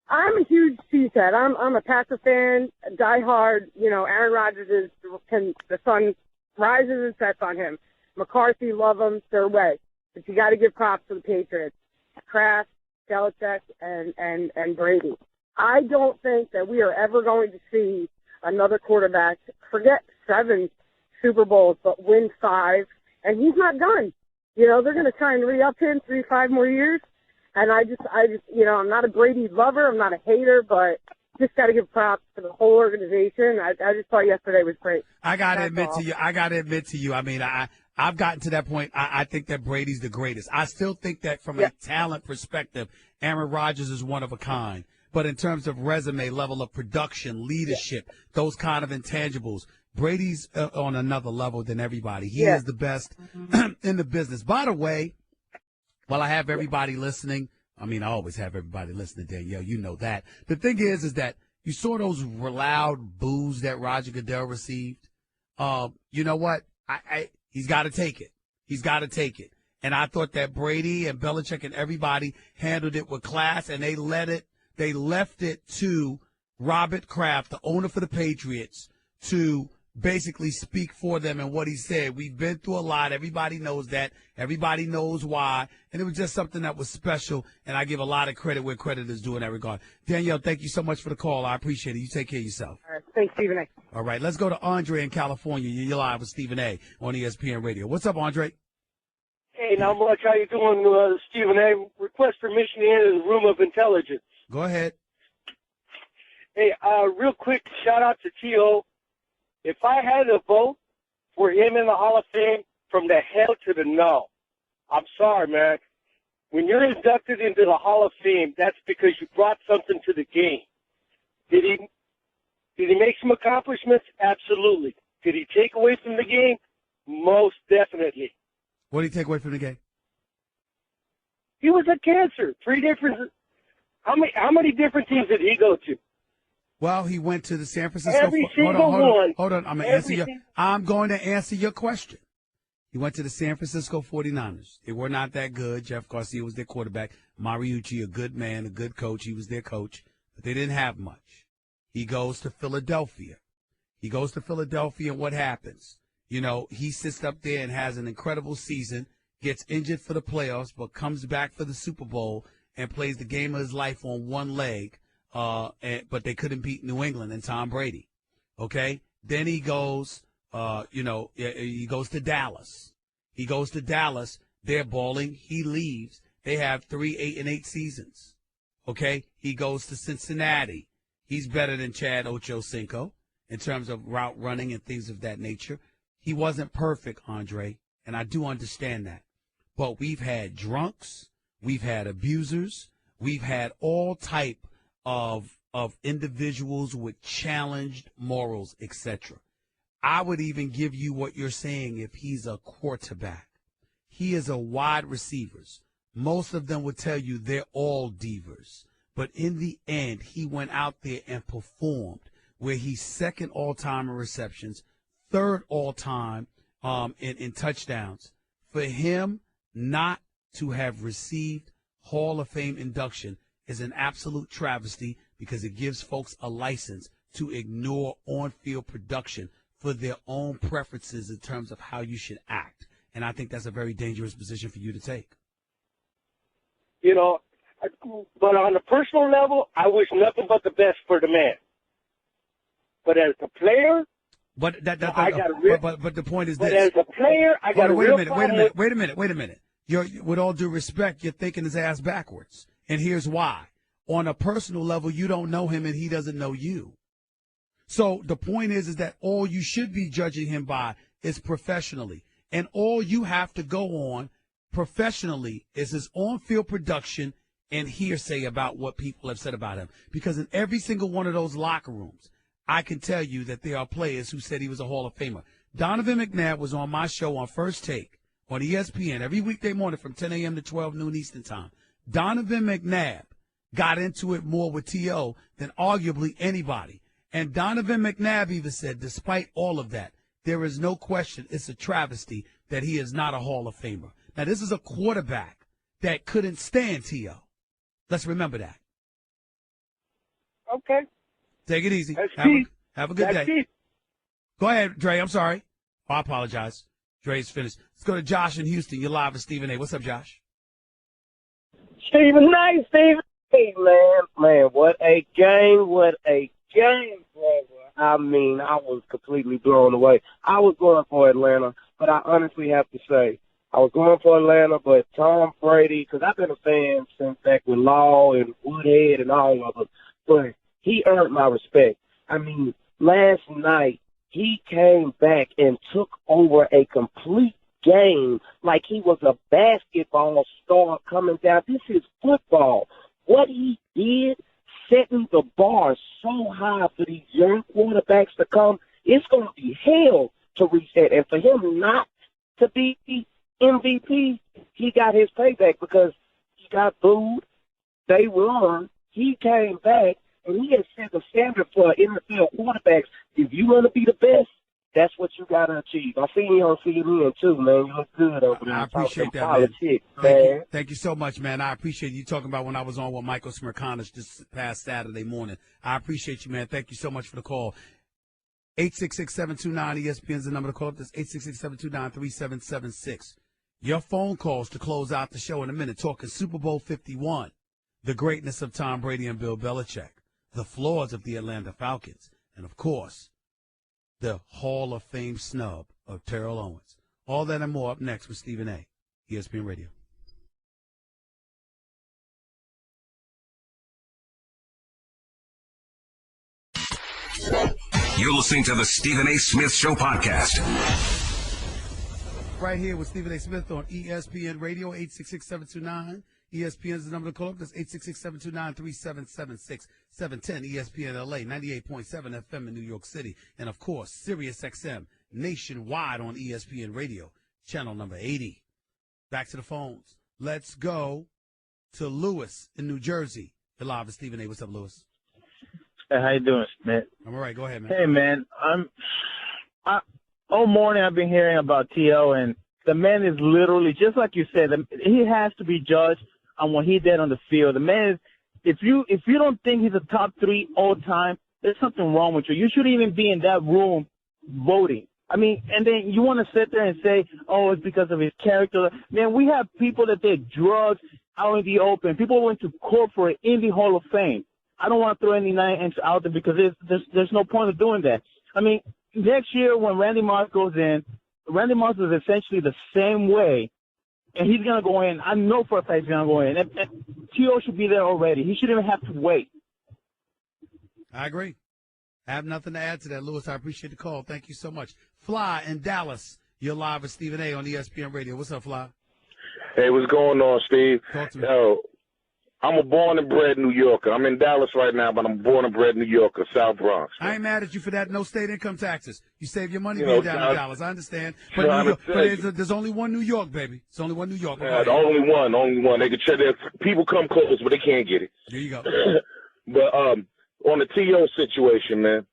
I'm a huge Chiefs head. I'm a Packer fan, diehard. Aaron Rodgers the sun rises and sets on him. McCarthy, love him, their way. But you got to give props to the Patriots. Kraft, Belichick, and Brady. I don't think that we are ever going to see another quarterback forget 7 Super Bowls, but win 5. And he's not done. They're going to try and re-up him 3-5 more years. And I just, I'm not a Brady lover. I'm not a hater, but just got to give props to the whole organization. I just thought yesterday was great. I got to admit to you. I mean, I've gotten to that point. I think that Brady's the greatest. I still think that from a talent perspective, Aaron Rodgers is one of a kind. But in terms of resume, level of production, leadership, those kind of intangibles, Brady's on another level than everybody. He is the best in the business. By the way, while I have everybody listening, I mean, I always have everybody listening, Danielle. You know that. The thing is that you saw those loud boos that Roger Goodell received. You know what? He's got to take it. He's got to take it. And I thought that Brady and Belichick and everybody handled it with class, and they left it to Robert Kraft, the owner for the Patriots, to basically speak for them and what he said. We've been through a lot. Everybody knows that. Everybody knows why. And it was just something that was special, and I give a lot of credit where credit is due in that regard. Danielle, thank you so much for the call. I appreciate it. You take care of yourself. All right. Thanks, Stephen A. All right, let's go to Andre in California. You're live with Stephen A. on ESPN Radio. What's up, Andre? Hey, not much. How you doing, Stephen A? Request permission to enter the room of intelligence. Go ahead. Hey, real quick, shout out to T.O. If I had to vote for him in the Hall of Fame, from the hell to the no. I'm sorry, man. When you're inducted into the Hall of Fame, that's because you brought something to the game. Did he make some accomplishments? Absolutely. Did he take away from the game? Most definitely. What did he take away from the game? He was a cancer. 3 different. How many different teams did he go to? Well, he went to the San Francisco. Every single one. Hold on. I'm going to answer your question. He went to the San Francisco 49ers. They were not that good. Jeff Garcia was their quarterback. Mariucci, a good man, a good coach. He was their coach, but they didn't have much. He goes to Philadelphia. And what happens? He sits up there and has an incredible season, gets injured for the playoffs, but comes back for the Super Bowl and plays the game of his life on one leg. But they couldn't beat New England and Tom Brady. Okay. Then he goes, he goes to Dallas. They're balling. He leaves. They have 3 8-8 seasons. Okay. He goes to Cincinnati. He's better than Chad Ochocinco in terms of route running and things of that nature. He wasn't perfect, Andre, and I do understand that. But we've had drunks. We've had abusers. We've had all type of individuals with challenged morals, etc. I would even give you what you're saying if he's a quarterback. He is a wide receivers. Most of them would tell you they're all divas. But in the end, he went out there and performed where he's second all-time in receptions, third all-time in touchdowns. For him not to have received Hall of Fame induction is an absolute travesty because it gives folks a license to ignore on-field production for their own preferences in terms of how you should act. And I think that's a very dangerous position for you to take. But on a personal level, I wish nothing but the best for the man. But as a player, but the point is but this. as a player, I got wait a minute. With all due respect, you're thinking his ass backwards. And here's why. On a personal level, you don't know him and he doesn't know you. So the point is that all you should be judging him by is professionally. And all you have to go on professionally is his on-field production and hearsay about what people have said about him. Because in every single one of those locker rooms, I can tell you that there are players who said he was a Hall of Famer. Donovan McNabb was on my show on First Take on ESPN every weekday morning from 10 a.m. to 12 noon Eastern Time. Donovan McNabb got into it more with T.O. than arguably anybody. And Donovan McNabb even said, despite all of that, there is no question it's a travesty that he is not a Hall of Famer. Now, this is a quarterback that couldn't stand T.O. Let's remember that. Okay. Take it easy. That's Have a good That's day. it. Go ahead, Dre. I'm sorry. Oh, I apologize. Dre's finished. Let's go to Josh in Houston. You're live with Stephen A. What's up, Josh? Stephen A. Stephen A. Man, what a game, brother. I mean, I was completely blown away. I was going for Atlanta, but I honestly have to say, I was going for Atlanta, but Tom Brady, because I've been a fan since back with Law and Woodhead and all of them, but he earned my respect. I mean, last night, he came back and took over a complete game like he was a basketball star coming down. This is football. What he did, setting the bar so high for these young quarterbacks to come, it's going to be hell to reset. And for him not to be MVP, he got his payback because he got booed. They won. He came back, and he has set the standard for NFL quarterbacks. If you want to be the best, that's what you got to achieve. I seen you on CNN, too, man. You look good over there. I appreciate that, politics, man. Thank you so much, man. I appreciate you talking about when I was on with Michael Smirkanish this past Saturday morning. I appreciate you, man. Thank you so much for the call. 866-729-ESPN is the number to call up. That's 866-729-3776. Your phone calls to close out the show in a minute. Talking Super Bowl 51, the greatness of Tom Brady and Bill Belichick, the flaws of the Atlanta Falcons, and, of course, the Hall of Fame snub of Terrell Owens. All that and more up next with Stephen A., ESPN Radio. You're listening to the Stephen A. Smith Show podcast. Right here with Stephen A. Smith on ESPN Radio, 866-729. ESPN is the number to call up. That's 866-729-3776, 710 ESPN LA, 98.7 FM in New York City, and, of course, Sirius XM nationwide on ESPN Radio, channel number 80. Back to the phones. Let's go to Lewis in New Jersey. You're live with Stephen A. What's up, Lewis? Hey, how you doing, Smith? I'm all right. Go ahead, man. Hey, man. All morning I've been hearing about T.O., and the man is literally, just like you said, he has to be judged on what he did on the field. The man is, if you don't think he's a top 3 all time, there's something wrong with you. You shouldn't even be in that room voting. I mean, and then you want to sit there and say, oh, it's because of his character. Man, we have people that did drugs out in the open. People went to court for it in the Hall of Fame. I don't want to throw any names out there because there's no point of doing that. I mean, next year when Randy Moss goes in, Randy Moss is essentially the same way, and he's going to go in. I know for a fact he's going to go in. And T.O. should be there already. He shouldn't even have to wait. I agree. I have nothing to add to that, Lewis. I appreciate the call. Thank you so much. Fly in Dallas, you're live with Stephen A. on ESPN Radio. What's up, Fly? Hey, what's going on, Steve? Talk to me. Yo, I'm a born and bred New Yorker. I'm in Dallas right now, but I'm born and bred New Yorker, South Bronx. I ain't mad at you for that. No state income taxes. You save your money being down in Dallas. I understand. But, there's only one New York, baby. It's only one New York. Yeah, only one. They can check that. People come close, but they can't get it. There you go. But on the T.O. situation, man,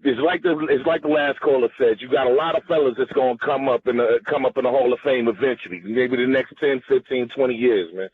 it's like the last caller said. You got a lot of fellas that's gonna come up in the Hall of Fame eventually, maybe the next 10, 15, 20 years, man.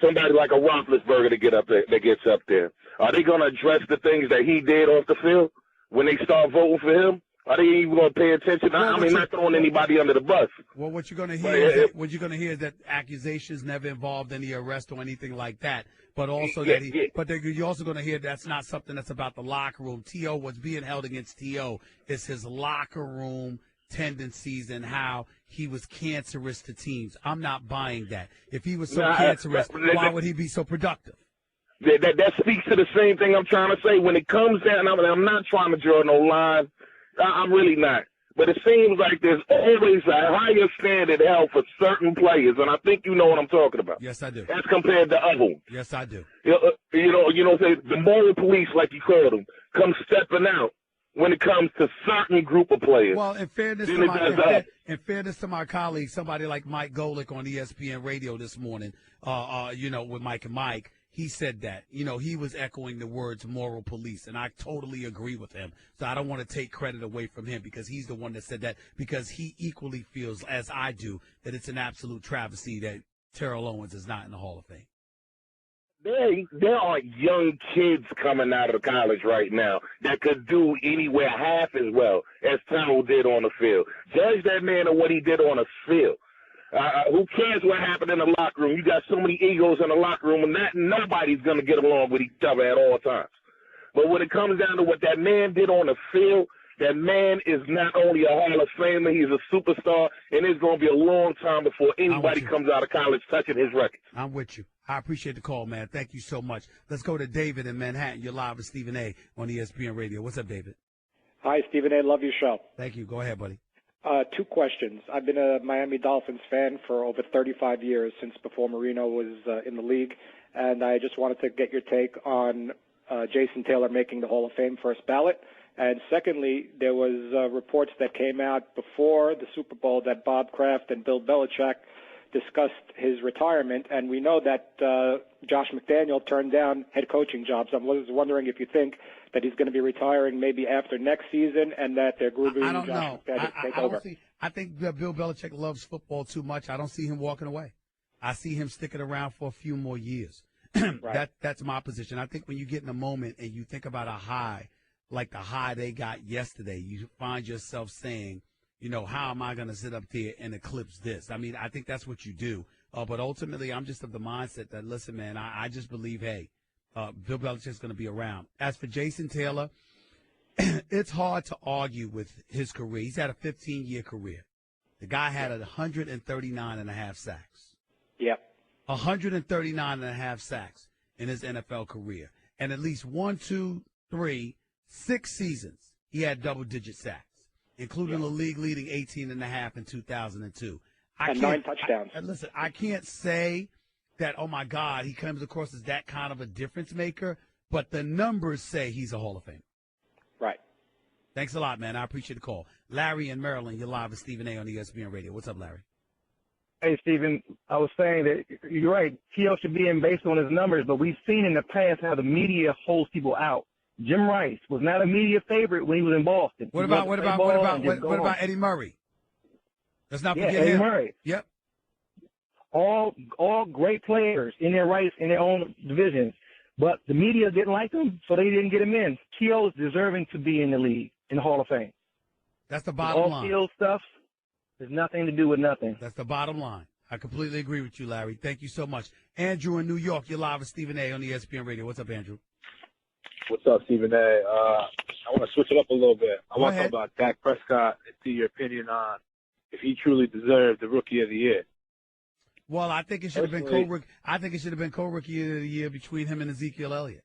Somebody like a Roethlisberger that gets up there. Are they going to address the things that he did off the field when they start voting for him? Are they even going to pay attention? I mean, not throwing anybody under the bus. Well, what you're going to hear is that accusations never involved any arrest or anything like that. But also you're also going to hear that's not something that's about the locker room. T.O., what's being held against T.O. is his locker room tendencies and how he was cancerous to teams. I'm not buying that. If he was so cancerous, why would he be so productive? That speaks to the same thing I'm trying to say. When it comes down, I'm not trying to draw no line. I'm really not. but it seems like there's always a higher standard held for certain players, and I think you know what I'm talking about. Yes, I do. As compared to other ones. Yes, I do. Say the moral police, like you call them, come stepping out when it comes to certain group of players. Well, in fairness to my colleagues, somebody like Mike Golick on ESPN Radio this morning, with Mike and Mike, he said that. He was echoing the words moral police, and I totally agree with him. So I don't want to take credit away from him because he's the one that said that, because he equally feels, as I do, that it's an absolute travesty that Terrell Owens is not in the Hall of Fame. There are young kids coming out of college right now that could do anywhere half as well as Terrell did on the field. Judge that man on what he did on the field. Who cares what happened in the locker room? You got so many egos in the locker room, and nobody's going to get along with each other at all times. But when it comes down to what that man did on the field, that man is not only a Hall of Famer, he's a superstar, and it's going to be a long time before anybody comes out of college touching his records. I'm with you. I appreciate the call, man. Thank you so much. Let's go to David in Manhattan. You're live with Stephen A. on ESPN Radio. What's up, David? Hi, Stephen A. Love your show. Thank you. Go ahead, buddy. 2 questions. I've been a Miami Dolphins fan for over 35 years, since before Marino was in the league, and I just wanted to get your take on Jason Taylor making the Hall of Fame first ballot. And secondly, there was reports that came out before the Super Bowl that Bob Kraft and Bill Belichick discussed his retirement, and we know that Josh McDaniel turned down head coaching jobs. I was wondering if you think that he's going to be retiring maybe after next season, and that they're grooving Josh McDaniel to take over. I think Bill Belichick loves football too much. I don't see him walking away. I see him sticking around for a few more years. Right. That's my position. I think when you get in a moment and you think about a high, like the high they got yesterday, you find yourself saying, how am I going to sit up there and eclipse this? I mean, I think that's what you do. But ultimately, I'm just of the mindset that, listen, man, I just believe, hey, Bill Belichick's going to be around. As for Jason Taylor, it's hard to argue with his career. He's had a 15-year career. The guy had 139 and a half sacks. Yep. 139 and a half sacks in his NFL career. And at least 6 seasons, he had double-digit sacks, including the league-leading 18 and a half in 2002. And 9 touchdowns. Listen, I can't say that, oh, my God, he comes across as that kind of a difference maker, but the numbers say he's a Hall of Famer. Right. Thanks a lot, man. I appreciate the call. Larry in Maryland, you're live with Stephen A. on ESPN Radio. What's up, Larry? Hey, Stephen, I was saying that you're right. T.O. should be in based on his numbers, but we've seen in the past how the media holds people out. Jim Rice was not a media favorite when he was in Boston. What about Eddie Murray? Let's not forget Eddie him. Murray. Yep. All great players in their rights in their own divisions, but the media didn't like them, so they didn't get him in. T.O. is deserving to be in the league, in the Hall of Fame. That's the bottom line. All T.O. stuff has nothing to do with nothing. That's the bottom line. I completely agree with you, Larry. Thank you so much. Andrew in New York, you're live with Stephen A. on ESPN Radio. What's up, Andrew? What's up, Stephen A? I want to switch it up a little bit. I want to talk about Dak Prescott and see your opinion on if he truly deserved the Rookie of the Year. Well, I think it should have been co-rookie. I think it should have been co-rookie of the year between him and Ezekiel Elliott.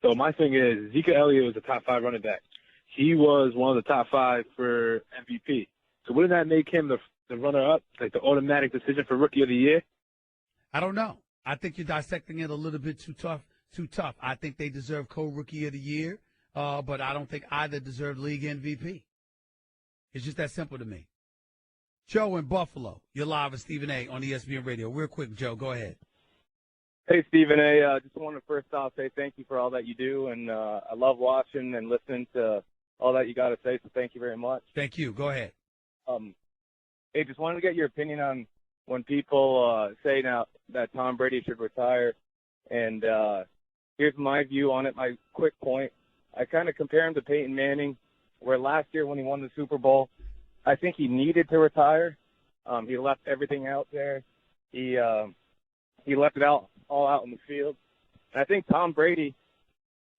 So my thing is, Ezekiel Elliott was a top 5 running back. He was one of the top 5 for MVP. So wouldn't that make him the runner-up, like the automatic decision for Rookie of the Year? I don't know. I think you're dissecting it a little bit too tough. I think they deserve co-rookie of the year, but I don't think either deserve league MVP. It's just that simple to me. Joe in Buffalo, you're live with Stephen A. on ESPN Radio. Real quick, Joe, go ahead. Hey, Stephen A. Just wanted to first off say thank you for all that you do, and I love watching and listening to all that you got to say, so thank you very much. Thank you. Go ahead. Hey, just wanted to get your opinion on when people say now that Tom Brady should retire, and here's my view on it, my quick point. I kind of compare him to Peyton Manning, where last year when he won the Super Bowl, I think he needed to retire. He left everything out there. He left it all out in the field. And I think Tom Brady,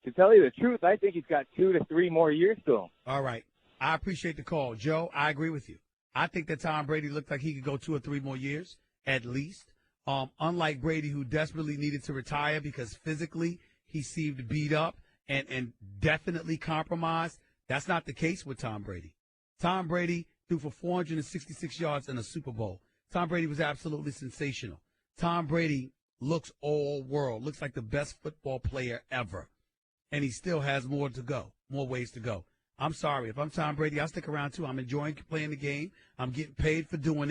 to tell you the truth, I think he's got 2 to 3 more years to him. All right. I appreciate the call. Joe, I agree with you. I think that Tom Brady looked like he could go 2 or 3 more years, at least. Unlike Brady, who desperately needed to retire because physically he seemed beat up and definitely compromised, that's not the case with Tom Brady. Tom Brady threw for 466 yards in a Super Bowl. Tom Brady was absolutely sensational. Tom Brady looks all world, looks like the best football player ever. And he still has more to go, more ways to go. I'm sorry. If I'm Tom Brady, I'll stick around too. I'm enjoying playing the game. I'm getting paid for doing it.